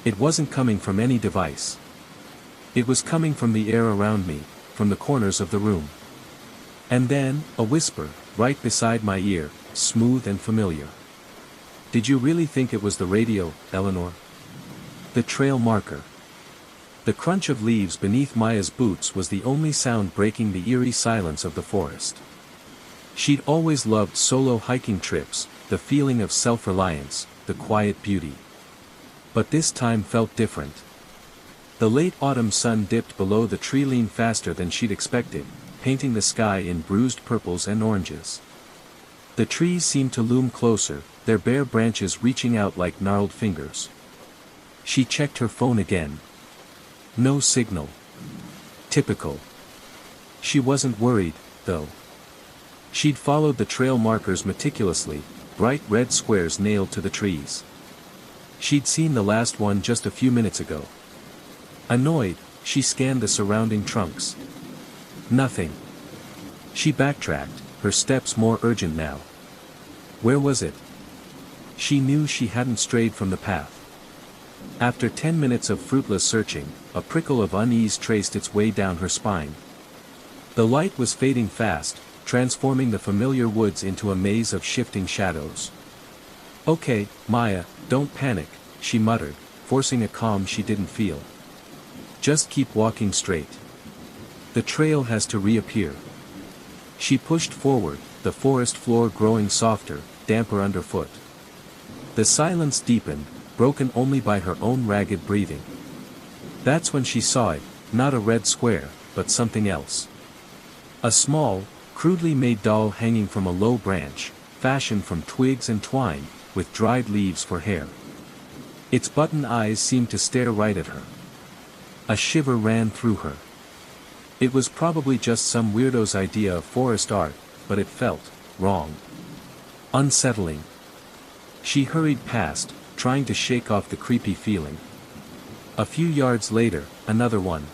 S1: It wasn't coming from any device. It was coming from the air around me, from the corners of the room. And then, a whisper, right beside my ear, smooth and familiar. "Did you really think it was the radio, Eleanor? The trail marker." The crunch of leaves beneath Maya's boots was the only sound breaking the eerie silence of the forest. She'd always loved solo hiking trips, the feeling of self-reliance, the quiet beauty. But this time felt different. The late autumn sun dipped below the tree lean faster than she'd expected, painting the sky in bruised purples and oranges. The trees seemed to loom closer, their bare branches reaching out like gnarled fingers. She checked her phone again. No signal. Typical. She wasn't worried, though. She'd followed the trail markers meticulously, bright red squares nailed to the trees. She'd seen the last one just a few minutes ago. Annoyed, she scanned the surrounding trunks. Nothing. She backtracked, her steps more urgent now. Where was it? She knew she hadn't strayed from the path. After 10 minutes of fruitless searching, a prickle of unease traced its way down her spine. The light was fading fast, transforming the familiar woods into a maze of shifting shadows. "Okay, Maya, don't panic," she muttered, forcing a calm she didn't feel. "Just keep walking straight. The trail has to reappear." She pushed forward, the forest floor growing softer, damper underfoot. The silence deepened, broken only by her own ragged breathing. That's when she saw it, not a red square, but something else. A small, crudely made doll hanging from a low branch, fashioned from twigs and twine, with dried leaves for hair. Its button eyes seemed to stare right at her. A shiver ran through her. It was probably just some weirdo's idea of forest art, but it felt wrong. Unsettling. She hurried past, trying to shake off the creepy feeling. A few yards later, another one.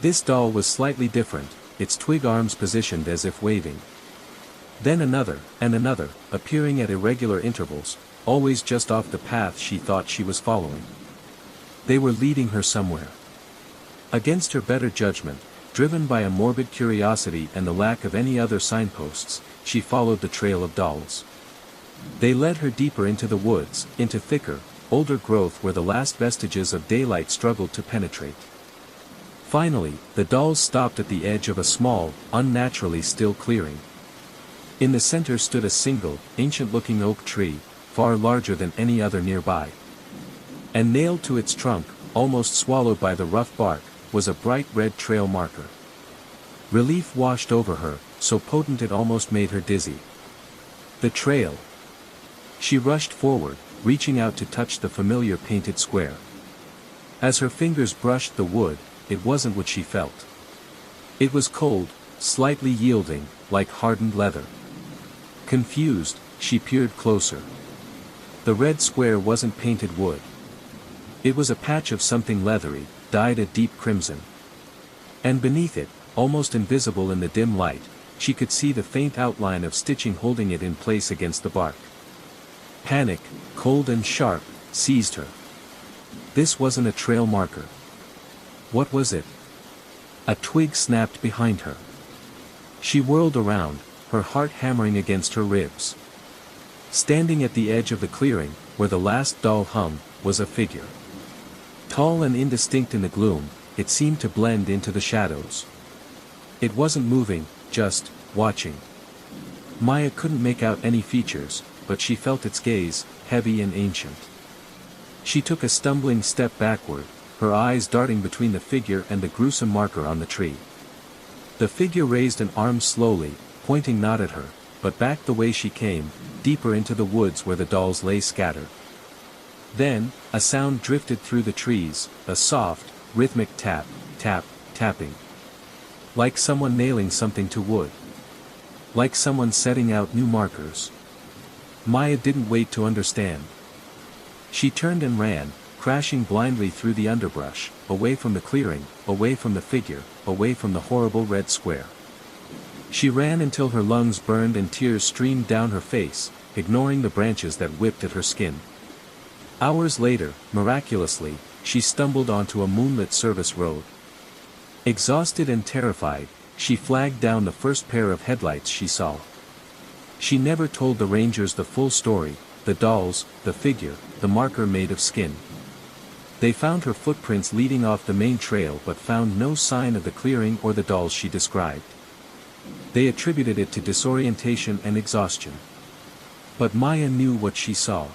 S1: This doll was slightly different, its twig arms positioned as if waving. Then another, and another, appearing at irregular intervals, always just off the path she thought she was following. They were leading her somewhere. Against her better judgment, driven by a morbid curiosity and the lack of any other signposts, she followed the trail of dolls. They led her deeper into the woods, into thicker, older growth where the last vestiges of daylight struggled to penetrate. Finally, the dolls stopped at the edge of a small, unnaturally still clearing. In the center stood a single, ancient-looking oak tree, far larger than any other nearby. And nailed to its trunk, almost swallowed by the rough bark, was a bright red trail marker. Relief washed over her, so potent it almost made her dizzy. The trail. She rushed forward, reaching out to touch the familiar painted square. As her fingers brushed the wood, it wasn't what she felt. It was cold, slightly yielding, like hardened leather. Confused, she peered closer. The red square wasn't painted wood. It was a patch of something leathery, dyed a deep crimson. And beneath it, almost invisible in the dim light, she could see the faint outline of stitching holding it in place against the bark. Panic, cold and sharp, seized her. This wasn't a trail marker. What was it? A twig snapped behind her. She whirled around, her heart hammering against her ribs. Standing at the edge of the clearing, where the last doll hung, was a figure. Tall and indistinct in the gloom, it seemed to blend into the shadows. It wasn't moving, just watching. Maya couldn't make out any features, but she felt its gaze, heavy and ancient. She took a stumbling step backward, her eyes darting between the figure and the gruesome marker on the tree. The figure raised an arm slowly, pointing not at her, but back the way she came, deeper into the woods where the dolls lay scattered. Then, a sound drifted through the trees, a soft, rhythmic tap, tap, tapping. Like someone nailing something to wood. Like someone setting out new markers. Maya didn't wait to understand. She turned and ran, crashing blindly through the underbrush, away from the clearing, away from the figure, away from the horrible red square. She ran until her lungs burned and tears streamed down her face, ignoring the branches that whipped at her skin. Hours later, miraculously, she stumbled onto a moonlit service road. Exhausted and terrified, she flagged down the first pair of headlights she saw. She never told the rangers the full story, the dolls, the figure, the marker made of skin. They found her footprints leading off the main trail but found no sign of the clearing or the dolls she described. They attributed it to disorientation and exhaustion. But Maya knew what she saw.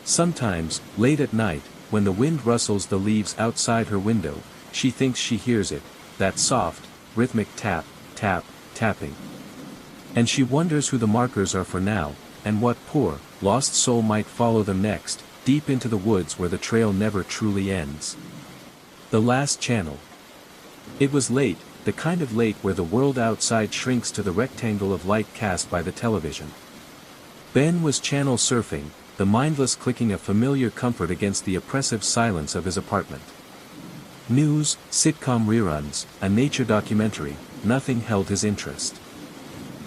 S1: Sometimes, late at night, when the wind rustles the leaves outside her window, she thinks she hears it, that soft, rhythmic tap, tap, tapping. And she wonders who the markers are for now, and what poor, lost soul might follow them next, deep into the woods where the trail never truly ends. The last channel. It was late, the kind of late where the world outside shrinks to the rectangle of light cast by the television. Ben was channel surfing, the mindless clicking of familiar comfort against the oppressive silence of his apartment. News, sitcom reruns, a nature documentary, nothing held his interest.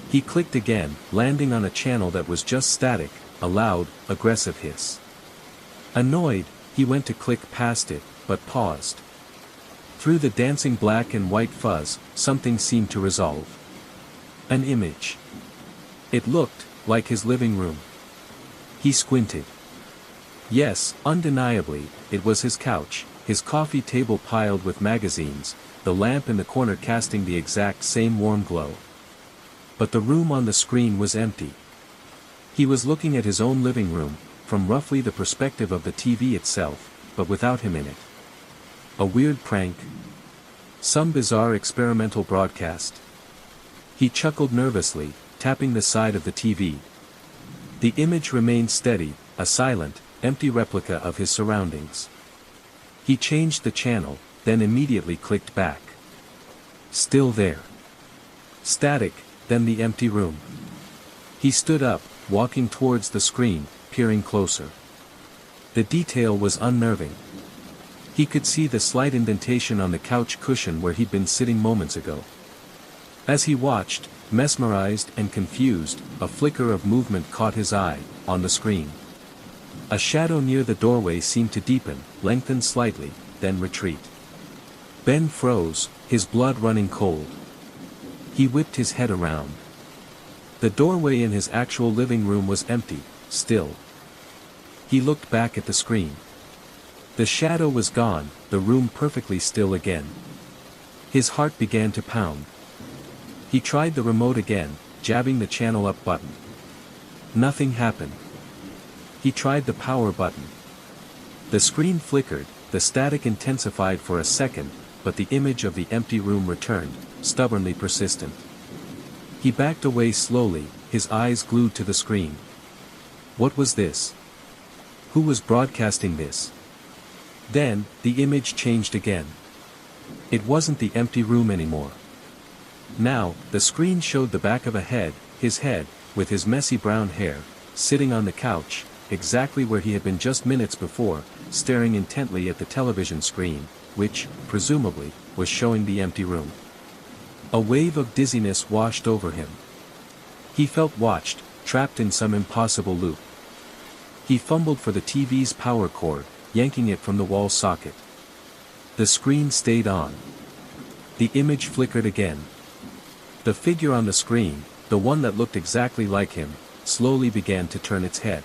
S1: He clicked again, landing on a channel that was just static, a loud, aggressive hiss. Annoyed, he went to click past it, but paused. Through the dancing black and white fuzz, something seemed to resolve. An image. It looked like his living room. He squinted. Yes, undeniably, it was his couch, his coffee table piled with magazines, the lamp in the corner casting the exact same warm glow. But the room on the screen was empty. He was looking at his own living room, from roughly the perspective of the TV itself, but without him in it. A weird prank? Some bizarre experimental broadcast? He chuckled nervously, tapping the side of the TV. The image remained steady, a silent, empty replica of his surroundings. He changed the channel, then immediately clicked back. Still there. Static, then the empty room. He stood up, walking towards the screen, peering closer. The detail was unnerving. He could see the slight indentation on the couch cushion where he'd been sitting moments ago. As he watched, mesmerized and confused, a flicker of movement caught his eye, on the screen. A shadow near the doorway seemed to deepen, lengthen slightly, then retreat. Ben froze, his blood running cold. He whipped his head around. The doorway in his actual living room was empty, still. He looked back at the screen. The shadow was gone, the room perfectly still again. His heart began to pound. He tried the remote again, jabbing the channel up button. Nothing happened. He tried the power button. The screen flickered, the static intensified for a second, but the image of the empty room returned, stubbornly persistent. He backed away slowly, his eyes glued to the screen. What was this? Who was broadcasting this? Then, the image changed again. It wasn't the empty room anymore. Now, the screen showed the back of a head, his head, with his messy brown hair, sitting on the couch, exactly where he had been just minutes before, staring intently at the television screen, which, presumably, was showing the empty room. A wave of dizziness washed over him. He felt watched, trapped in some impossible loop. He fumbled for the TV's power cord, yanking it from the wall socket. The screen stayed on. The image flickered again. The figure on the screen, the one that looked exactly like him, slowly began to turn its head.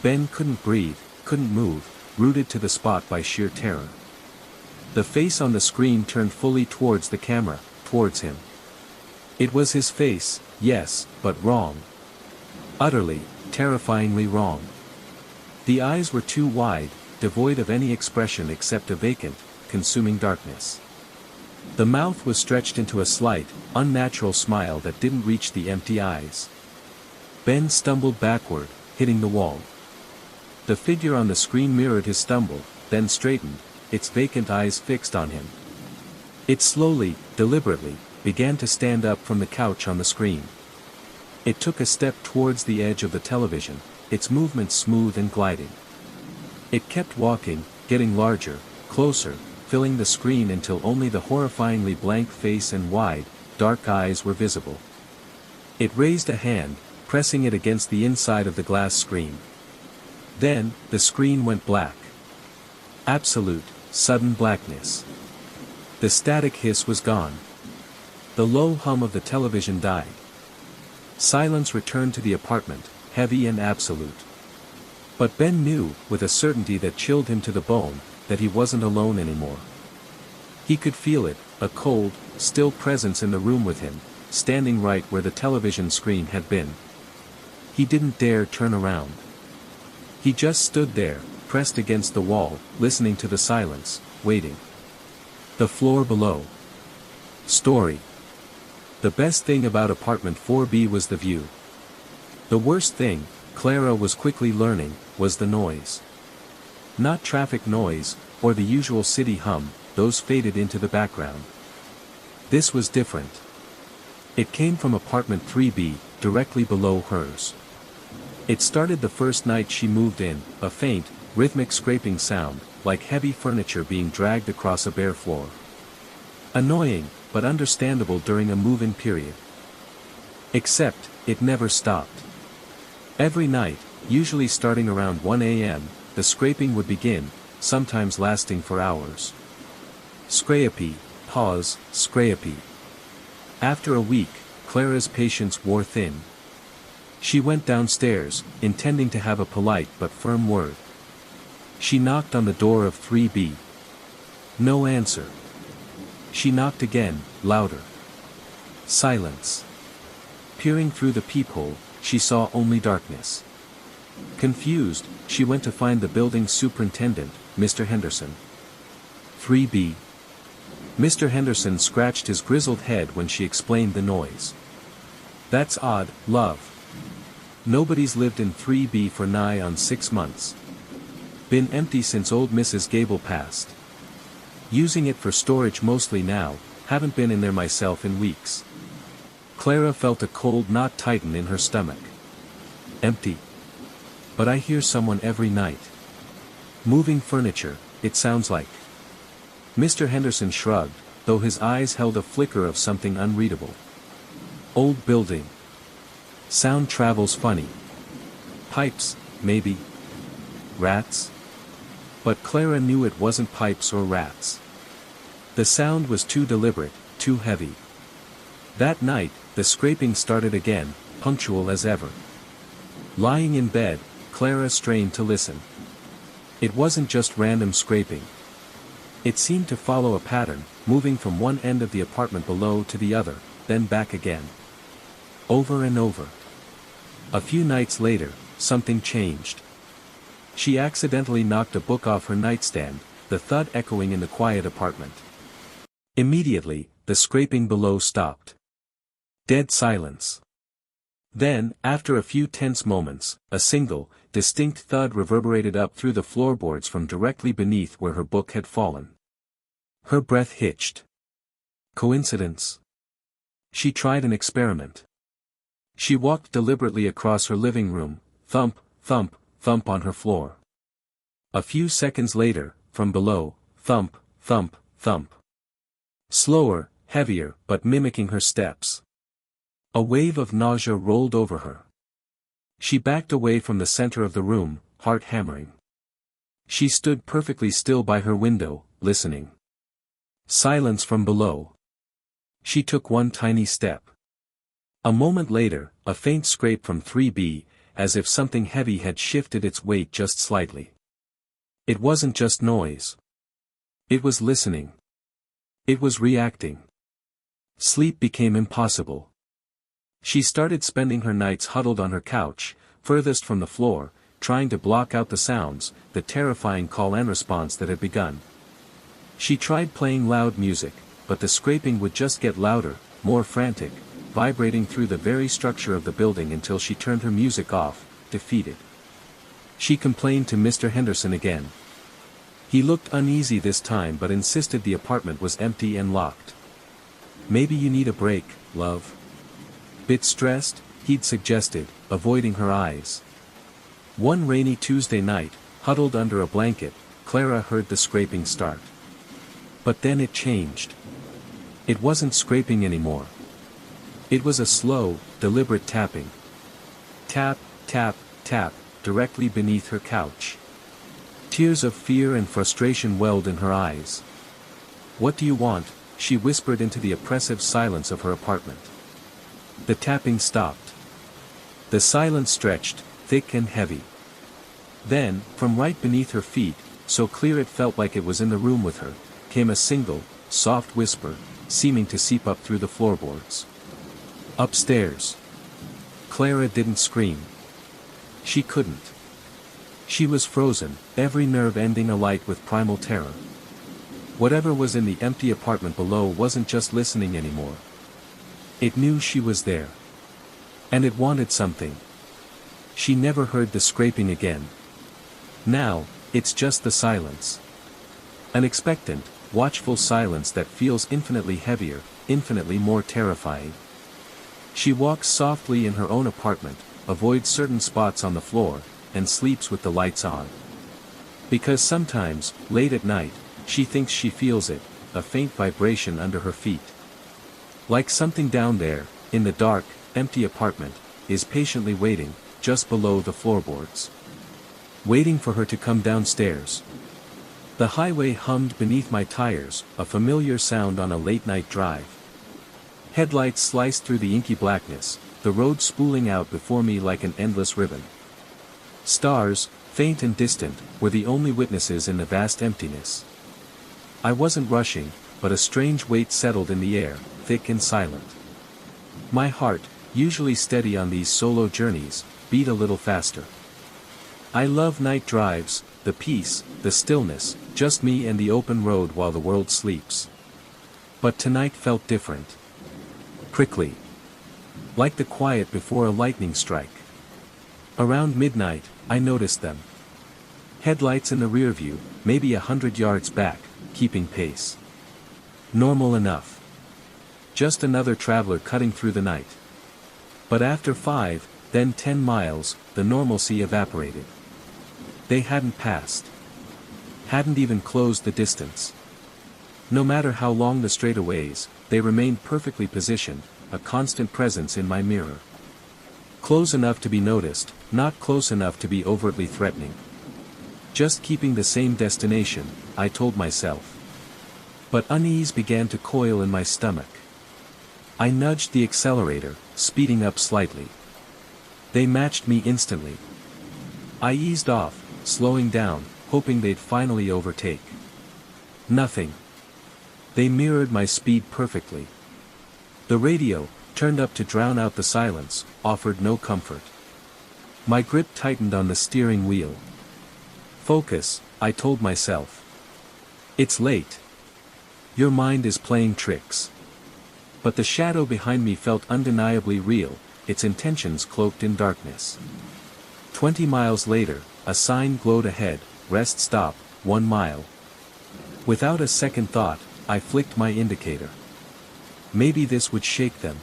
S1: Ben couldn't breathe, couldn't move, rooted to the spot by sheer terror. The face on the screen turned fully towards the camera, towards him. It was his face, yes, but wrong. Utterly, terrifyingly wrong. The eyes were too wide, devoid of any expression except a vacant, consuming darkness. The mouth was stretched into a slight, unnatural smile that didn't reach the empty eyes. Ben stumbled backward, hitting the wall. The figure on the screen mirrored his stumble, then straightened, its vacant eyes fixed on him. It slowly, deliberately, began to stand up from the couch on the screen. It took a step towards the edge of the television, its movements smooth and gliding. It kept walking, getting larger, closer, filling the screen until only the horrifyingly blank face and wide, dark eyes were visible. It raised a hand, pressing it against the inside of the glass screen. Then, the screen went black. Absolute, sudden blackness. The static hiss was gone. The low hum of the television died. Silence returned to the apartment, heavy and absolute. But Ben knew, with a certainty that chilled him to the bone, that he wasn't alone anymore. He could feel it, a cold, still presence in the room with him, standing right where the television screen had been. He didn't dare turn around. He just stood there, pressed against the wall, listening to the silence, waiting. The floor below. Story. The best thing about apartment 4B was the view. The worst thing, Clara was quickly learning, was the noise. Not traffic noise, or the usual city hum, those faded into the background. This was different. It came from apartment 3B, directly below hers. It started the first night she moved in, a faint, rhythmic scraping sound, like heavy furniture being dragged across a bare floor. Annoying, but understandable during a move-in period. Except, it never stopped. Every night, usually starting around 1 a.m., the scraping would begin, sometimes lasting for hours. Scrape, pause, scrape. After a week, Clara's patience wore thin. She went downstairs, intending to have a polite but firm word. She knocked on the door of 3B. No answer. She knocked again, louder. Silence. Peering through the peephole, she saw only darkness. Confused, she went to find the building superintendent, Mr. Henderson. 3B. Mr. Henderson scratched his grizzled head when she explained the noise. That's odd, love. Nobody's lived in 3B for nigh on 6 months. Been empty since old Mrs. Gable passed. Using it for storage mostly now, haven't been in there myself in weeks. Clara felt a cold knot tighten in her stomach. Empty. But I hear someone every night. Moving furniture, it sounds like. Mr. Henderson shrugged, though his eyes held a flicker of something unreadable. Old building. Sound travels funny. Pipes, maybe. Rats? But Clara knew it wasn't pipes or rats. The sound was too deliberate, too heavy. That night, the scraping started again, punctual as ever. Lying in bed, Clara strained to listen. It wasn't just random scraping. It seemed to follow a pattern, moving from one end of the apartment below to the other, then back again. Over and over. A few nights later, something changed. She accidentally knocked a book off her nightstand, the thud echoing in the quiet apartment. Immediately, the scraping below stopped. Dead silence. Then, after a few tense moments, a single, distinct thud reverberated up through the floorboards from directly beneath where her book had fallen. Her breath hitched. Coincidence? She tried an experiment. She walked deliberately across her living room, thump, thump, thump on her floor. A few seconds later, from below, thump, thump, thump. Slower, heavier, but mimicking her steps. A wave of nausea rolled over her. She backed away from the center of the room, heart hammering. She stood perfectly still by her window, listening. Silence from below. She took one tiny step. A moment later, a faint scrape from 3B, as if something heavy had shifted its weight just slightly. It wasn't just noise. It was listening. It was reacting. Sleep became impossible. She started spending her nights huddled on her couch, furthest from the floor, trying to block out the sounds, the terrifying call and response that had begun. She tried playing loud music, but the scraping would just get louder, more frantic, vibrating through the very structure of the building until she turned her music off, defeated. She complained to Mr. Henderson again. He looked uneasy this time but insisted the apartment was empty and locked. "Maybe you need a break, love." "Bit stressed?" he'd suggested, avoiding her eyes. One rainy Tuesday night, huddled under a blanket, Clara heard the scraping start. But then it changed. It wasn't scraping anymore. It was a slow, deliberate tapping. Tap, tap, tap, directly beneath her couch. Tears of fear and frustration welled in her eyes. "What do you want?" she whispered into the oppressive silence of her apartment. The tapping stopped. The silence stretched, thick and heavy. Then, from right beneath her feet, so clear it felt like it was in the room with her, came a single, soft whisper, seeming to seep up through the floorboards. "Upstairs." Clara didn't scream. She couldn't. She was frozen, every nerve ending alight with primal terror. Whatever was in the empty apartment below wasn't just listening anymore. It knew she was there. And it wanted something. She never heard the scraping again. Now, it's just the silence. An expectant, watchful silence that feels infinitely heavier, infinitely more terrifying. She walks softly in her own apartment, avoids certain spots on the floor, and sleeps with the lights on. Because sometimes, late at night, she thinks she feels it, a faint vibration under her feet. Like something down there, in the dark, empty apartment, is patiently waiting, just below the floorboards. Waiting for her to come downstairs. The highway hummed beneath my tires, a familiar sound on a late-night drive. Headlights sliced through the inky blackness, the road spooling out before me like an endless ribbon. Stars, faint and distant, were the only witnesses in the vast emptiness. I wasn't rushing, but a strange weight settled in the air, thick and silent. My heart, usually steady on these solo journeys, beat a little faster. I love night drives, the peace, the stillness, just me and the open road while the world sleeps. But tonight felt different. Prickly. Like the quiet before a lightning strike. Around midnight, I noticed them. Headlights in the rear view, maybe 100 yards back, keeping pace. Normal enough. Just another traveler cutting through the night. But after 5, then 10 miles, the normalcy evaporated. They hadn't passed. Hadn't even closed the distance. No matter how long the straightaways, they remained perfectly positioned, a constant presence in my mirror. Close enough to be noticed, not close enough to be overtly threatening. Just keeping the same destination, I told myself. But unease began to coil in my stomach. I nudged the accelerator, speeding up slightly. They matched me instantly. I eased off, slowing down, hoping they'd finally overtake. Nothing. They mirrored my speed perfectly. The radio, turned up to drown out the silence, offered no comfort. My grip tightened on the steering wheel. Focus, I told myself. It's late. Your mind is playing tricks. But the shadow behind me felt undeniably real, its intentions cloaked in darkness. 20 miles later, a sign glowed ahead, rest stop, 1 mile. Without a second thought, I flicked my indicator. Maybe this would shake them.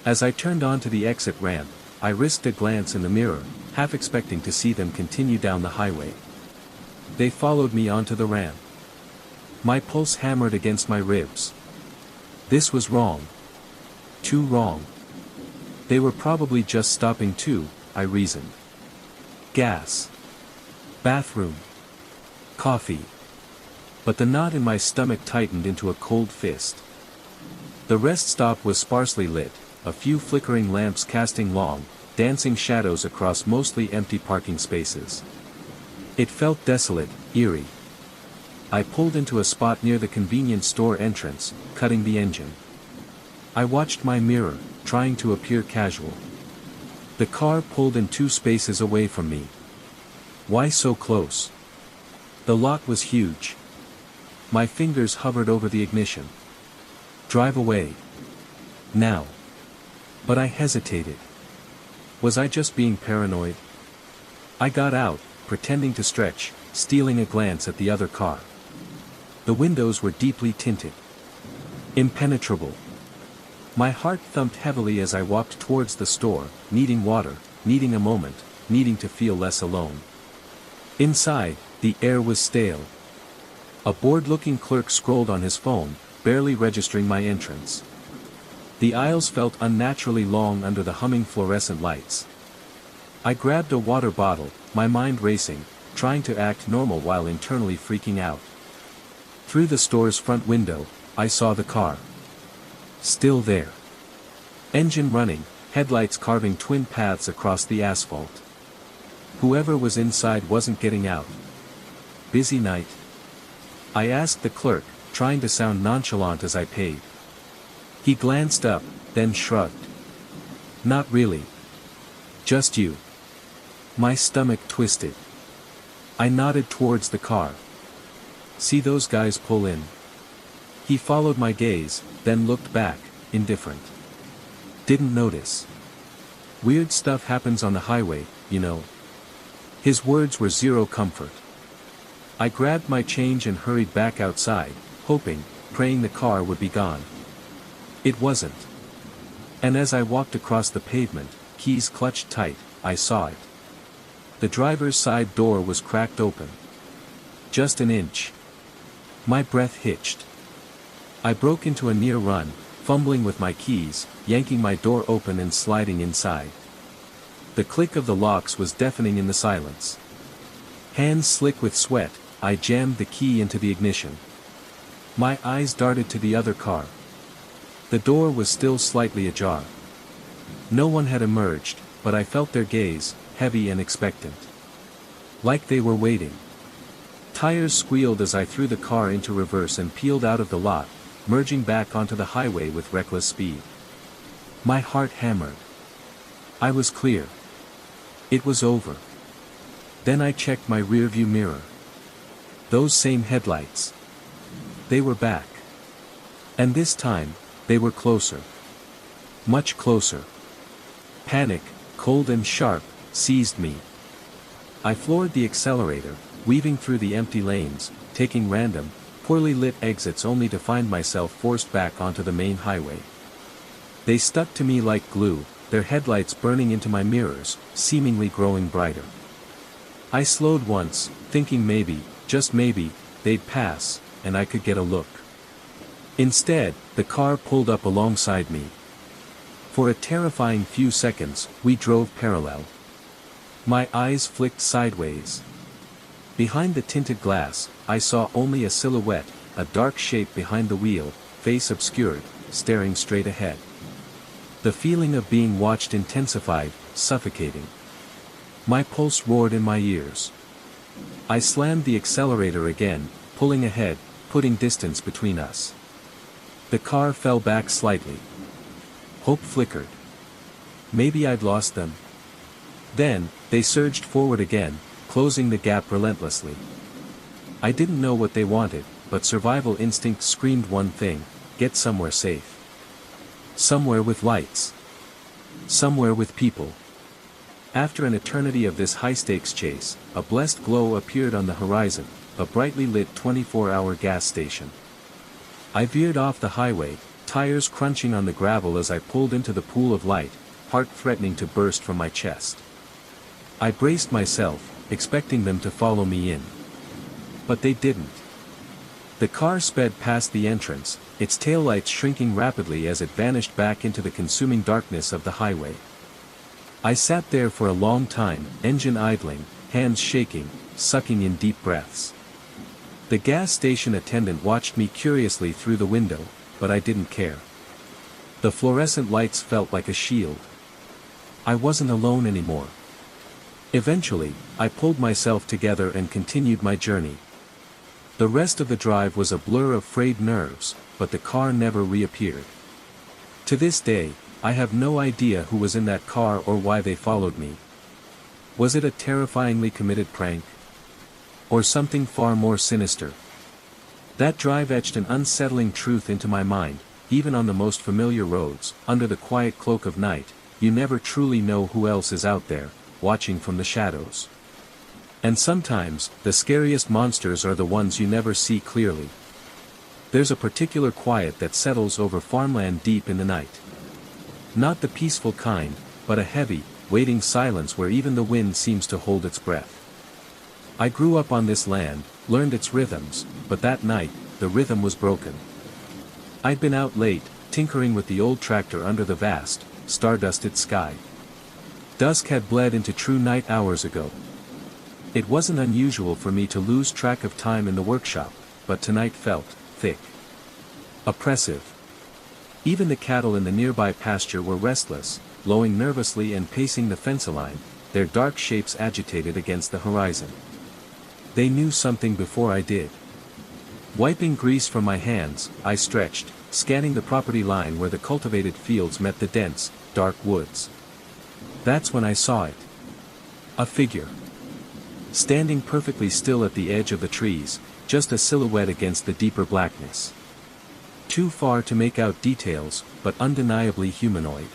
S1: As I turned onto the exit ramp, I risked a glance in the mirror, half expecting to see them continue down the highway. They followed me onto the ramp. My pulse hammered against my ribs. This was wrong. Too wrong. They were probably just stopping too, I reasoned. Gas. Bathroom. Coffee. But the knot in my stomach tightened into a cold fist. The rest stop was sparsely lit, a few flickering lamps casting long, dancing shadows across mostly empty parking spaces. It felt desolate, eerie. I pulled into a spot near the convenience store entrance, cutting the engine. I watched my mirror, trying to appear casual. The car pulled in 2 spaces away from me. Why so close? The lot was huge. My fingers hovered over the ignition. Drive away. Now. But I hesitated. Was I just being paranoid? I got out, pretending to stretch, stealing a glance at the other car. The windows were deeply tinted. Impenetrable. My heart thumped heavily as I walked towards the store, needing water, needing a moment, needing to feel less alone. Inside, the air was stale. A bored-looking clerk scrolled on his phone, barely registering my entrance. The aisles felt unnaturally long under the humming fluorescent lights. I grabbed a water bottle, my mind racing, trying to act normal while internally freaking out. Through the store's front window, I saw the car. Still there. Engine running, headlights carving twin paths across the asphalt. Whoever was inside wasn't getting out. Busy night? I asked the clerk, trying to sound nonchalant as I paid. He glanced up, then shrugged. Not really. Just you. My stomach twisted. I nodded towards the car. See those guys pull in? He followed my gaze, then looked back, indifferent. Didn't notice. Weird stuff happens on the highway, you know. His words were zero comfort. I grabbed my change and hurried back outside, hoping, praying the car would be gone. It wasn't. And as I walked across the pavement, keys clutched tight, I saw it. The driver's side door was cracked open. Just an inch. My breath hitched. I broke into a near run, fumbling with my keys, yanking my door open and sliding inside. The click of the locks was deafening in the silence. Hands slick with sweat, I jammed the key into the ignition. My eyes darted to the other car. The door was still slightly ajar. No one had emerged, but I felt their gaze, heavy and expectant. Like they were waiting. Tires squealed as I threw the car into reverse and peeled out of the lot, merging back onto the highway with reckless speed. My heart hammered. I was clear. It was over. Then I checked my rearview mirror. Those same headlights. They were back. And this time, they were closer. Much closer. Panic, cold and sharp, seized me. I floored the accelerator, weaving through the empty lanes, taking random, poorly lit exits only to find myself forced back onto the main highway. They stuck to me like glue, their headlights burning into my mirrors, seemingly growing brighter. I slowed once, thinking maybe, just maybe, they'd pass, and I could get a look. Instead, the car pulled up alongside me. For a terrifying few seconds, we drove parallel. My eyes flicked sideways. Behind the tinted glass, I saw only a silhouette, a dark shape behind the wheel, face obscured, staring straight ahead. The feeling of being watched intensified, suffocating. My pulse roared in my ears. I slammed the accelerator again, pulling ahead, putting distance between us. The car fell back slightly. Hope flickered. Maybe I'd lost them. Then, they surged forward again, closing the gap relentlessly. I didn't know what they wanted, but survival instinct screamed one thing: get somewhere safe. Somewhere with lights. Somewhere with people. After an eternity of this high-stakes chase, a blessed glow appeared on the horizon, a brightly lit 24-hour gas station. I veered off the highway, tires crunching on the gravel as I pulled into the pool of light, heart threatening to burst from my chest. I braced myself, expecting them to follow me in. But they didn't. The car sped past the entrance, its taillights shrinking rapidly as it vanished back into the consuming darkness of the highway. I sat there for a long time, engine idling, hands shaking, sucking in deep breaths. The gas station attendant watched me curiously through the window, but I didn't care. The fluorescent lights felt like a shield. I wasn't alone anymore. Eventually, I pulled myself together and continued my journey. The rest of the drive was a blur of frayed nerves, but the car never reappeared. To this day, I have no idea who was in that car or why they followed me. Was it a terrifyingly committed prank? Or something far more sinister? That drive etched an unsettling truth into my mind. Even on the most familiar roads, under the quiet cloak of night, you never truly know who else is out there, watching from the shadows. And sometimes, the scariest monsters are the ones you never see clearly. There's a particular quiet that settles over farmland deep in the night. Not the peaceful kind, but a heavy, waiting silence where even the wind seems to hold its breath. I grew up on this land, learned its rhythms, but that night, the rhythm was broken. I'd been out late, tinkering with the old tractor under the vast, star-dusted sky. Dusk had bled into true night hours ago. It wasn't unusual for me to lose track of time in the workshop, but tonight felt thick. Oppressive. Even the cattle in the nearby pasture were restless, lowing nervously and pacing the fence line, their dark shapes agitated against the horizon. They knew something before I did. Wiping grease from my hands, I stretched, scanning the property line where the cultivated fields met the dense, dark woods. That's when I saw it. A figure. Standing perfectly still at the edge of the trees, just a silhouette against the deeper blackness. Too far to make out details, but undeniably humanoid.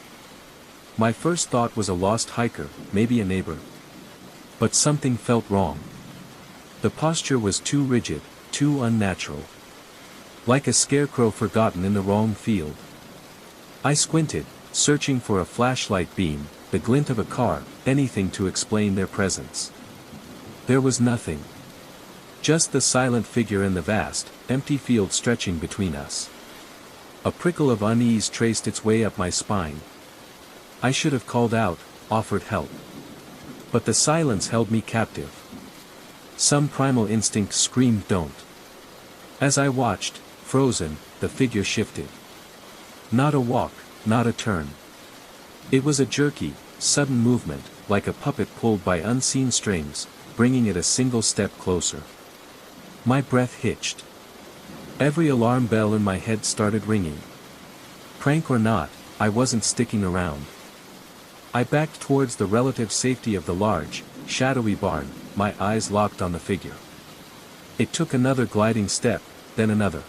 S1: My first thought was a lost hiker, maybe a neighbor. But something felt wrong. The posture was too rigid, too unnatural. Like a scarecrow forgotten in the wrong field. I squinted, searching for a flashlight beam, the glint of a car, anything to explain their presence. There was nothing. Just the silent figure in the vast, empty field stretching between us. A prickle of unease traced its way up my spine. I should have called out, offered help. But the silence held me captive. Some primal instinct screamed don't. As I watched, frozen, the figure shifted. Not a walk, not a turn. It was a jerky, sudden movement, like a puppet pulled by unseen strings, bringing it a single step closer. My breath hitched. Every alarm bell in my head started ringing. Prank or not, I wasn't sticking around. I backed towards the relative safety of the large, shadowy barn, my eyes locked on the figure. It took another gliding step, then another.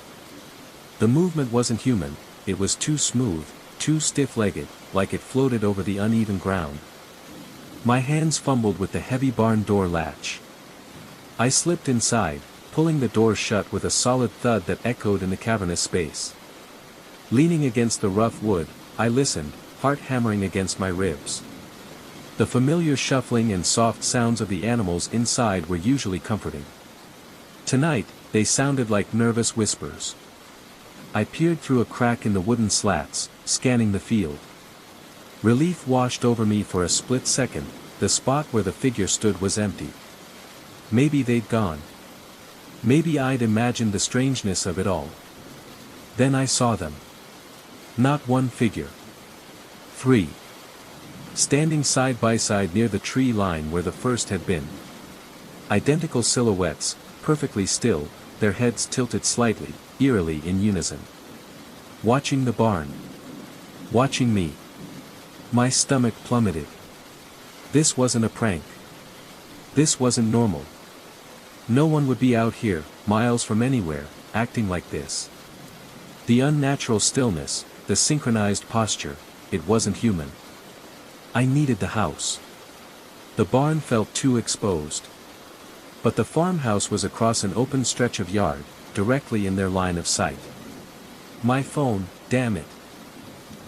S1: The movement wasn't human, it was too smooth, too stiff-legged, like it floated over the uneven ground. My hands fumbled with the heavy barn door latch. I slipped inside, pulling the door shut with a solid thud that echoed in the cavernous space. Leaning against the rough wood, I listened, heart hammering against my ribs. The familiar shuffling and soft sounds of the animals inside were usually comforting. Tonight, they sounded like nervous whispers. I peered through a crack in the wooden slats, scanning the field. Relief washed over me for a split second, the spot where the figure stood was empty. Maybe they'd gone. Maybe I'd imagined the strangeness of it all. Then I saw them. Not one figure. 3. Standing side by side near the tree line where the first had been. Identical silhouettes, perfectly still, their heads tilted slightly, eerily in unison. Watching the barn. Watching me. My stomach plummeted. This wasn't a prank. This wasn't normal. No one would be out here, miles from anywhere, acting like this. The unnatural stillness, the synchronized posture, it wasn't human. I needed the house. The barn felt too exposed. But the farmhouse was across an open stretch of yard, directly in their line of sight. My phone, damn it.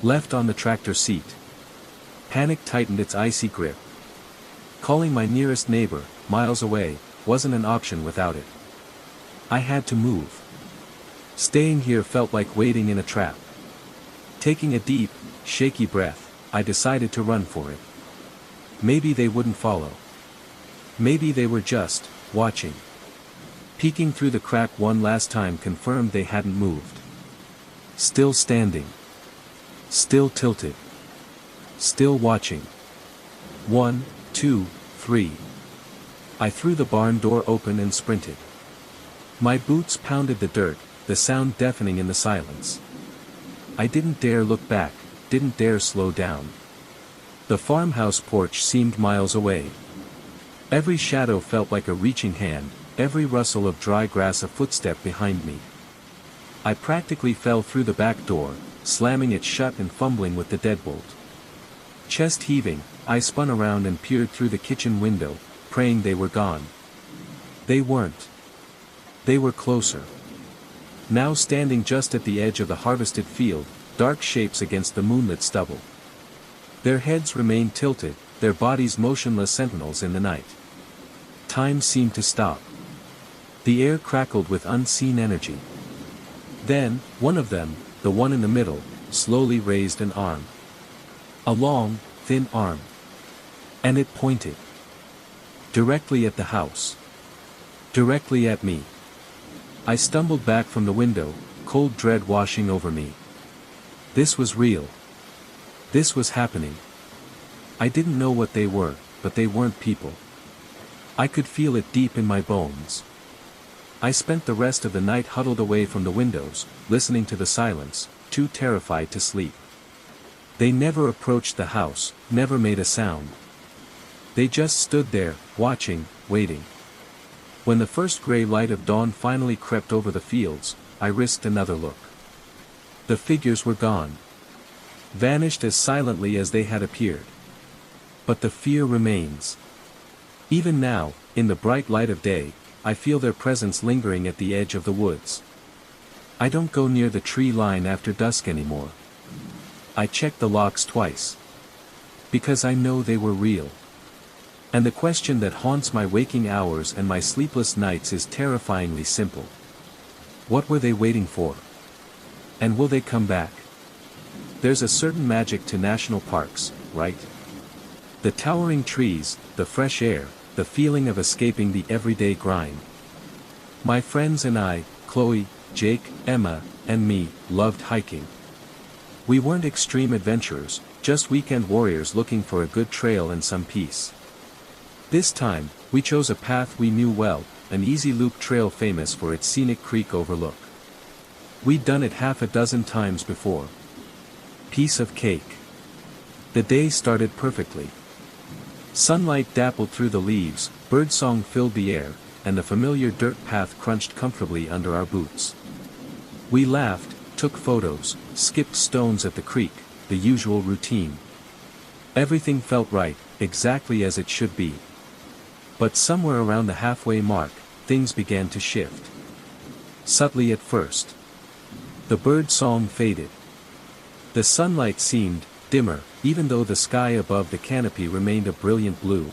S1: Left on the tractor seat. Panic tightened its icy grip. Calling my nearest neighbor, miles away, wasn't an option without it. I had to move. Staying here felt like waiting in a trap. Taking a deep, shaky breath, I decided to run for it. Maybe they wouldn't follow. Maybe they were just watching. Peeking through the crack one last time confirmed they hadn't moved. Still standing. Still tilted. Still watching. 1, 2, 3. I threw the barn door open and sprinted. My boots pounded the dirt, the sound deafening in the silence. I didn't dare look back, didn't dare slow down. The farmhouse porch seemed miles away. Every shadow felt like a reaching hand, every rustle of dry grass a footstep behind me. I practically fell through the back door, slamming it shut and fumbling with the deadbolt. Chest heaving, I spun around and peered through the kitchen window, praying they were gone. They weren't. They were closer. Now standing just at the edge of the harvested field, dark shapes against the moonlit stubble. Their heads remained tilted, their bodies motionless sentinels in the night. Time seemed to stop. The air crackled with unseen energy. Then, one of them, the one in the middle, slowly raised an arm. A long, thin arm. And it pointed. Directly at the house. Directly at me. I stumbled back from the window, cold dread washing over me. This was real. This was happening. I didn't know what they were, but they weren't people. I could feel it deep in my bones. I spent the rest of the night huddled away from the windows, listening to the silence, too terrified to sleep. They never approached the house, never made a sound. They just stood there, watching, waiting. When the first gray light of dawn finally crept over the fields, I risked another look. The figures were gone. Vanished as silently as they had appeared. But the fear remains. Even now, in the bright light of day, I feel their presence lingering at the edge of the woods. I don't go near the tree line after dusk anymore. I check the locks twice. Because I know they were real. And the question that haunts my waking hours and my sleepless nights is terrifyingly simple. What were they waiting for? And will they come back? There's a certain magic to national parks, right? The towering trees, the fresh air, the feeling of escaping the everyday grind. My friends and I, Chloe, Jake, Emma, and me, loved hiking. We weren't extreme adventurers, just weekend warriors looking for a good trail and some peace. This time, we chose a path we knew well, an easy loop trail famous for its scenic creek overlook. We'd done it half a dozen times before. Piece of cake. The day started perfectly. Sunlight dappled through the leaves, birdsong filled the air, and the familiar dirt path crunched comfortably under our boots. We laughed, took photos, skipped stones at the creek, the usual routine. Everything felt right, exactly as it should be. But somewhere around the halfway mark, things began to shift. Subtly at first. The bird song faded. The sunlight seemed dimmer, even though the sky above the canopy remained a brilliant blue.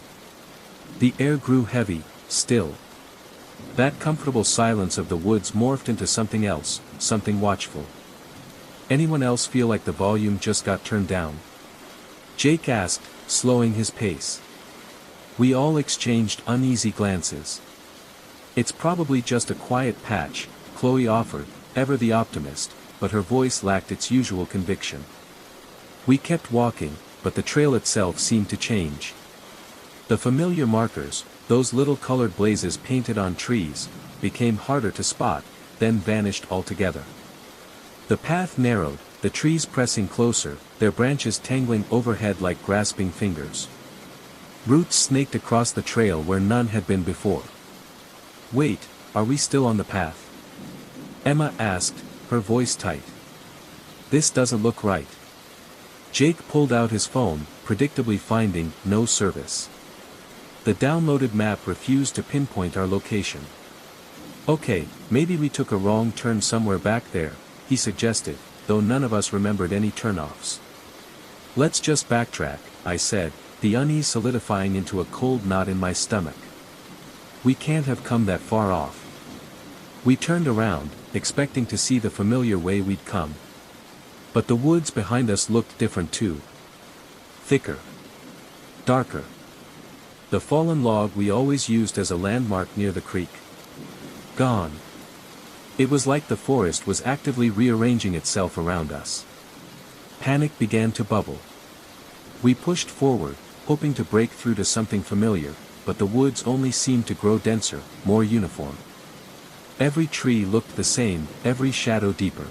S1: The air grew heavy, still. That comfortable silence of the woods morphed into something else, something watchful. Anyone else feel like the volume just got turned down? Jake asked, slowing his pace. We all exchanged uneasy glances. It's probably just a quiet patch, Chloe offered, ever the optimist, but her voice lacked its usual conviction. We kept walking, but the trail itself seemed to change. The familiar markers, those little colored blazes painted on trees, became harder to spot, then vanished altogether. The path narrowed, the trees pressing closer, their branches tangling overhead like grasping fingers. Roots snaked across the trail where none had been before. Wait, are we still on the path? Emma asked, her voice tight. This doesn't look right. Jake pulled out his phone, predictably finding no service. The downloaded map refused to pinpoint our location. Okay, maybe we took a wrong turn somewhere back there, he suggested, though none of us remembered any turnoffs. Let's just backtrack, I said, the unease solidifying into a cold knot in my stomach. We can't have come that far off. We turned around, expecting to see the familiar way we'd come. But the woods behind us looked different too. Thicker. Darker. The fallen log we always used as a landmark near the creek. Gone. It was like the forest was actively rearranging itself around us. Panic began to bubble. We pushed forward, hoping to break through to something familiar, but the woods only seemed to grow denser, more uniform. Every tree looked the same, every shadow deeper.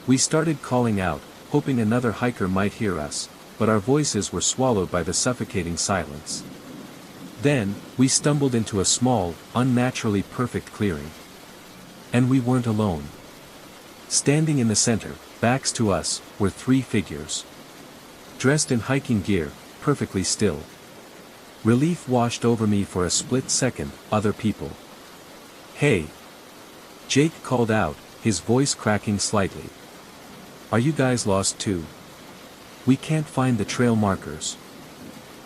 S1: We started calling out, hoping another hiker might hear us, but our voices were swallowed by the suffocating silence. Then, we stumbled into a small, unnaturally perfect clearing. And we weren't alone. Standing in the center, backs to us, were three figures. Dressed in hiking gear, perfectly still. Relief washed over me for a split second, other people. "Hey!" Jake called out, his voice cracking slightly. "Are you guys lost too? We can't find the trail markers."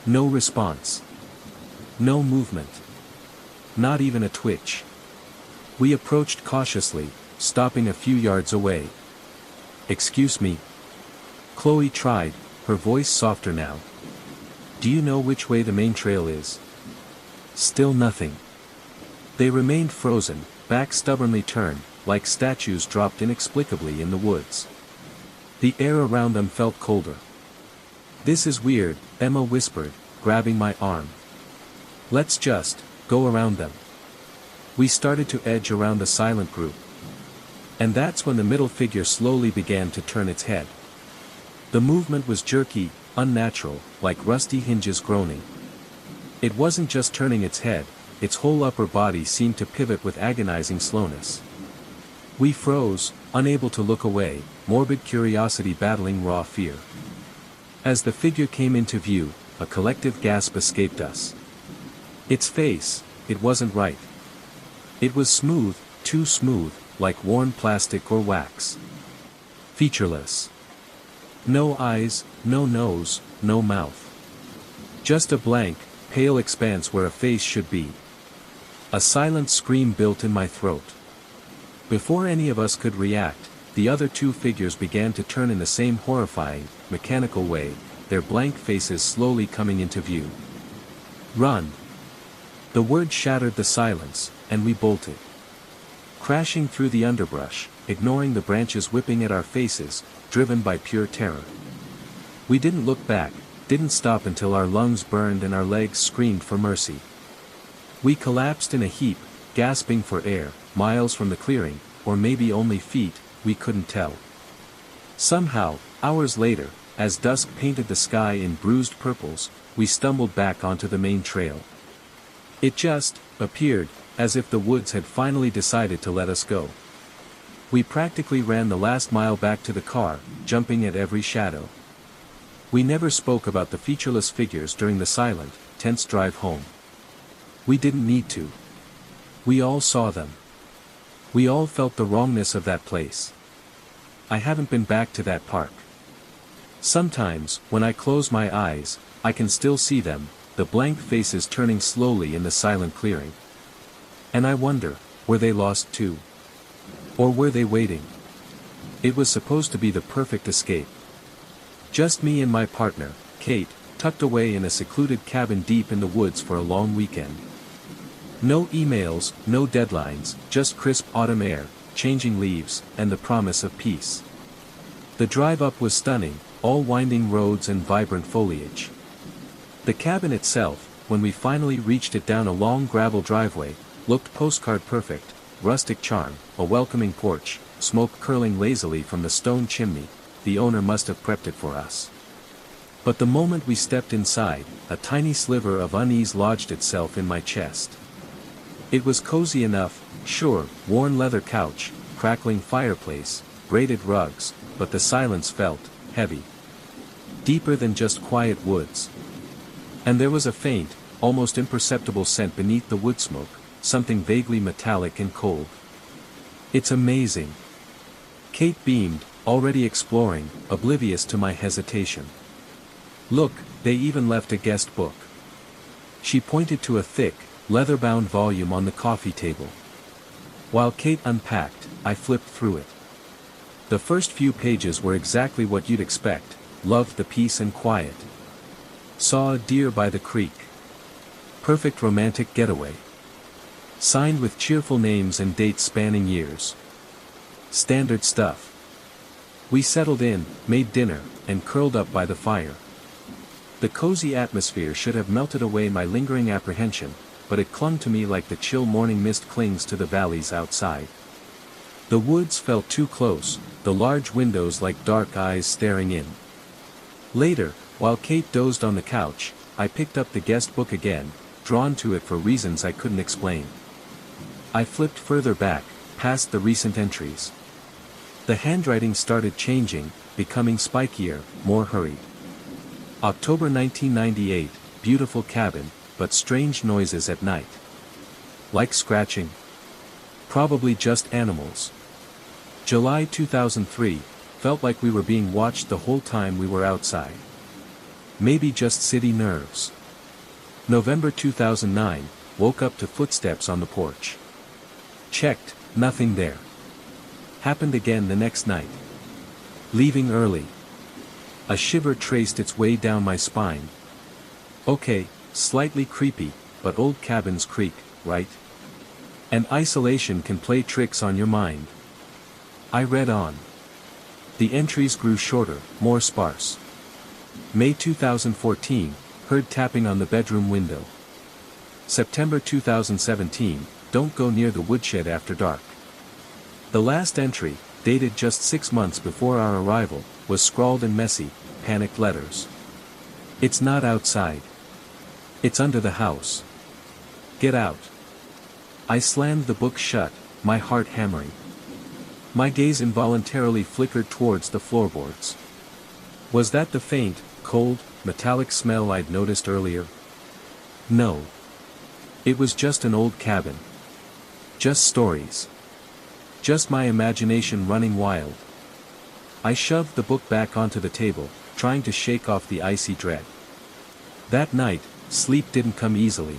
S1: No response. No movement. Not even a twitch. We approached cautiously, stopping a few yards away. "Excuse me?" Chloe tried, her voice softer now. "Do you know which way the main trail is?" Still nothing. They remained frozen, back stubbornly turned, like statues dropped inexplicably in the woods. The air around them felt colder. "This is weird," Emma whispered, grabbing my arm. "Let's just go around them." We started to edge around the silent group. And that's when the middle figure slowly began to turn its head. The movement was jerky, unnatural, like rusty hinges groaning. It wasn't just turning its head, its whole upper body seemed to pivot with agonizing slowness. We froze, unable to look away, morbid curiosity battling raw fear. As the figure came into view, a collective gasp escaped us. Its face, it wasn't right. It was smooth, too smooth, like worn plastic or wax. Featureless. No eyes, no nose, no mouth. Just a blank, pale expanse where a face should be. A silent scream built in my throat. Before any of us could react, the other two figures began to turn in the same horrifying, mechanical way, their blank faces slowly coming into view. "Run!" The word shattered the silence, and we bolted. Crashing through the underbrush, ignoring the branches whipping at our faces, driven by pure terror. We didn't look back, didn't stop until our lungs burned and our legs screamed for mercy. We collapsed in a heap, gasping for air, miles from the clearing, or maybe only feet, we couldn't tell. Somehow, hours later, as dusk painted the sky in bruised purples, we stumbled back onto the main trail. It just appeared as if the woods had finally decided to let us go. We practically ran the last mile back to the car, jumping at every shadow. We never spoke about the featureless figures during the silent, tense drive home. We didn't need to. We all saw them. We all felt the wrongness of that place. I haven't been back to that park. Sometimes, when I close my eyes, I can still see them, the blank faces turning slowly in the silent clearing. And I wonder, were they lost too? Or were they waiting? It was supposed to be the perfect escape. Just me and my partner, Kate, tucked away in a secluded cabin deep in the woods for a long weekend. No emails, no deadlines, just crisp autumn air, changing leaves, and the promise of peace. The drive up was stunning, all winding roads and vibrant foliage. The cabin itself, when we finally reached it down a long gravel driveway, looked postcard perfect, rustic charm, a welcoming porch, smoke curling lazily from the stone chimney. The owner must have prepped it for us. But the moment we stepped inside, a tiny sliver of unease lodged itself in my chest. It was cozy enough, sure, worn leather couch, crackling fireplace, braided rugs, but the silence felt heavy. Deeper than just quiet woods. And there was a faint, almost imperceptible scent beneath the wood smoke, something vaguely metallic and cold. "It's amazing." Kate beamed, already exploring, oblivious to my hesitation. "Look, they even left a guest book." She pointed to a thick, leather-bound volume on the coffee table. While Kate unpacked, I flipped through it. The first few pages were exactly what you'd expect: loved the peace and quiet. Saw a deer by the creek. Perfect romantic getaway. Signed with cheerful names and dates spanning years. Standard stuff. We settled in, made dinner, and curled up by the fire. The cozy atmosphere should have melted away my lingering apprehension, but it clung to me like the chill morning mist clings to the valleys outside. The woods felt too close, the large windows like dark eyes staring in. Later, while Kate dozed on the couch, I picked up the guest book again, drawn to it for reasons I couldn't explain. I flipped further back, past the recent entries. The handwriting started changing, becoming spikier, more hurried. October 1998, beautiful cabin, but strange noises at night. Like scratching? Probably just animals. July 2003, felt like we were being watched the whole time we were outside. Maybe just city nerves. November 2009, woke up to footsteps on the porch. Checked, nothing there. Happened again the next night. Leaving early. A shiver traced its way down my spine. Okay, slightly creepy, but old cabins creak, right? And isolation can play tricks on your mind. I read on. The entries grew shorter, more sparse. May 2014, heard tapping on the bedroom window. September 2017, don't go near the woodshed after dark. The last entry, dated just 6 months before our arrival, was scrawled in messy, panicked letters. It's not outside. It's under the house. Get out. I slammed the book shut, my heart hammering. My gaze involuntarily flickered towards the floorboards. Was that the faint, cold, metallic smell I'd noticed earlier? No. It was just an old cabin. Just stories. Just my imagination running wild. I shoved the book back onto the table, trying to shake off the icy dread. That night, sleep didn't come easily.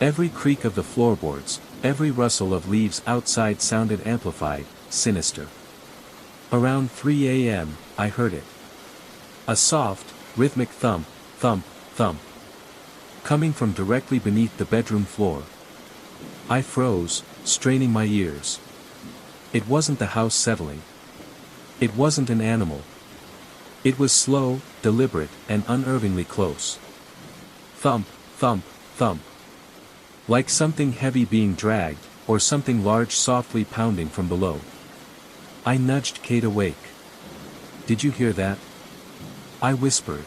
S1: Every creak of the floorboards, every rustle of leaves outside sounded amplified, sinister. Around 3 a.m., I heard it. A soft, rhythmic thump, thump, thump. Coming from directly beneath the bedroom floor. I froze, straining my ears. It wasn't the house settling. It wasn't an animal. It was slow, deliberate, and unervingly close. Thump, thump, thump. Like something heavy being dragged, or something large softly pounding from below. I nudged Kate awake. Did you hear that? I whispered.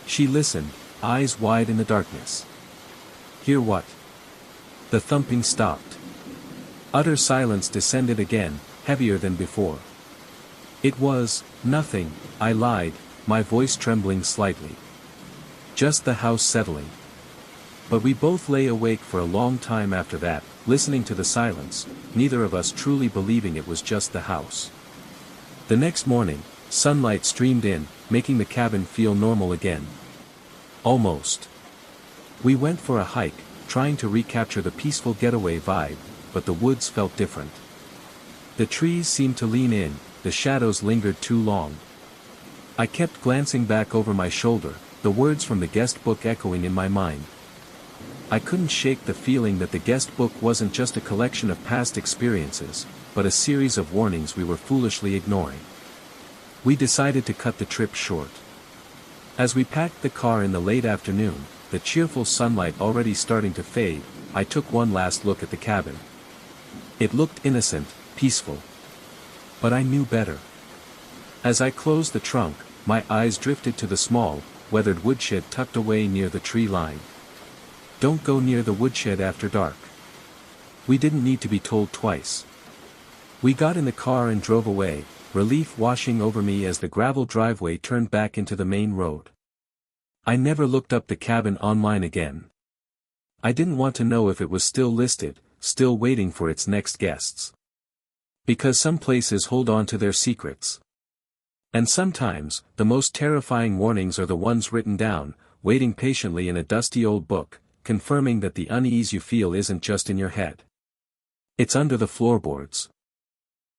S1: She listened, eyes wide in the darkness. Hear what? The thumping stopped. Utter silence descended again, heavier than before. It was nothing, I lied, my voice trembling slightly. Just the house settling. But we both lay awake for a long time after that, listening to the silence, neither of us truly believing it was just the house. The next morning, sunlight streamed in, making the cabin feel normal again. Almost. We went for a hike, trying to recapture the peaceful getaway vibe, but the woods felt different. The trees seemed to lean in, the shadows lingered too long. I kept glancing back over my shoulder, the words from the guest book echoing in my mind. I couldn't shake the feeling that the guest book wasn't just a collection of past experiences, but a series of warnings we were foolishly ignoring. We decided to cut the trip short. As we packed the car in the late afternoon, the cheerful sunlight already starting to fade, I took one last look at the cabin. It looked innocent, peaceful. But I knew better. As I closed the trunk, my eyes drifted to the small, weathered woodshed tucked away near the tree line. Don't go near the woodshed after dark. We didn't need to be told twice. We got in the car and drove away, relief washing over me as the gravel driveway turned back into the main road. I never looked up the cabin online again. I didn't want to know if it was still listed, still waiting for its next guests. Because some places hold on to their secrets. And sometimes, the most terrifying warnings are the ones written down, waiting patiently in a dusty old book, confirming that the unease you feel isn't just in your head. It's under the floorboards.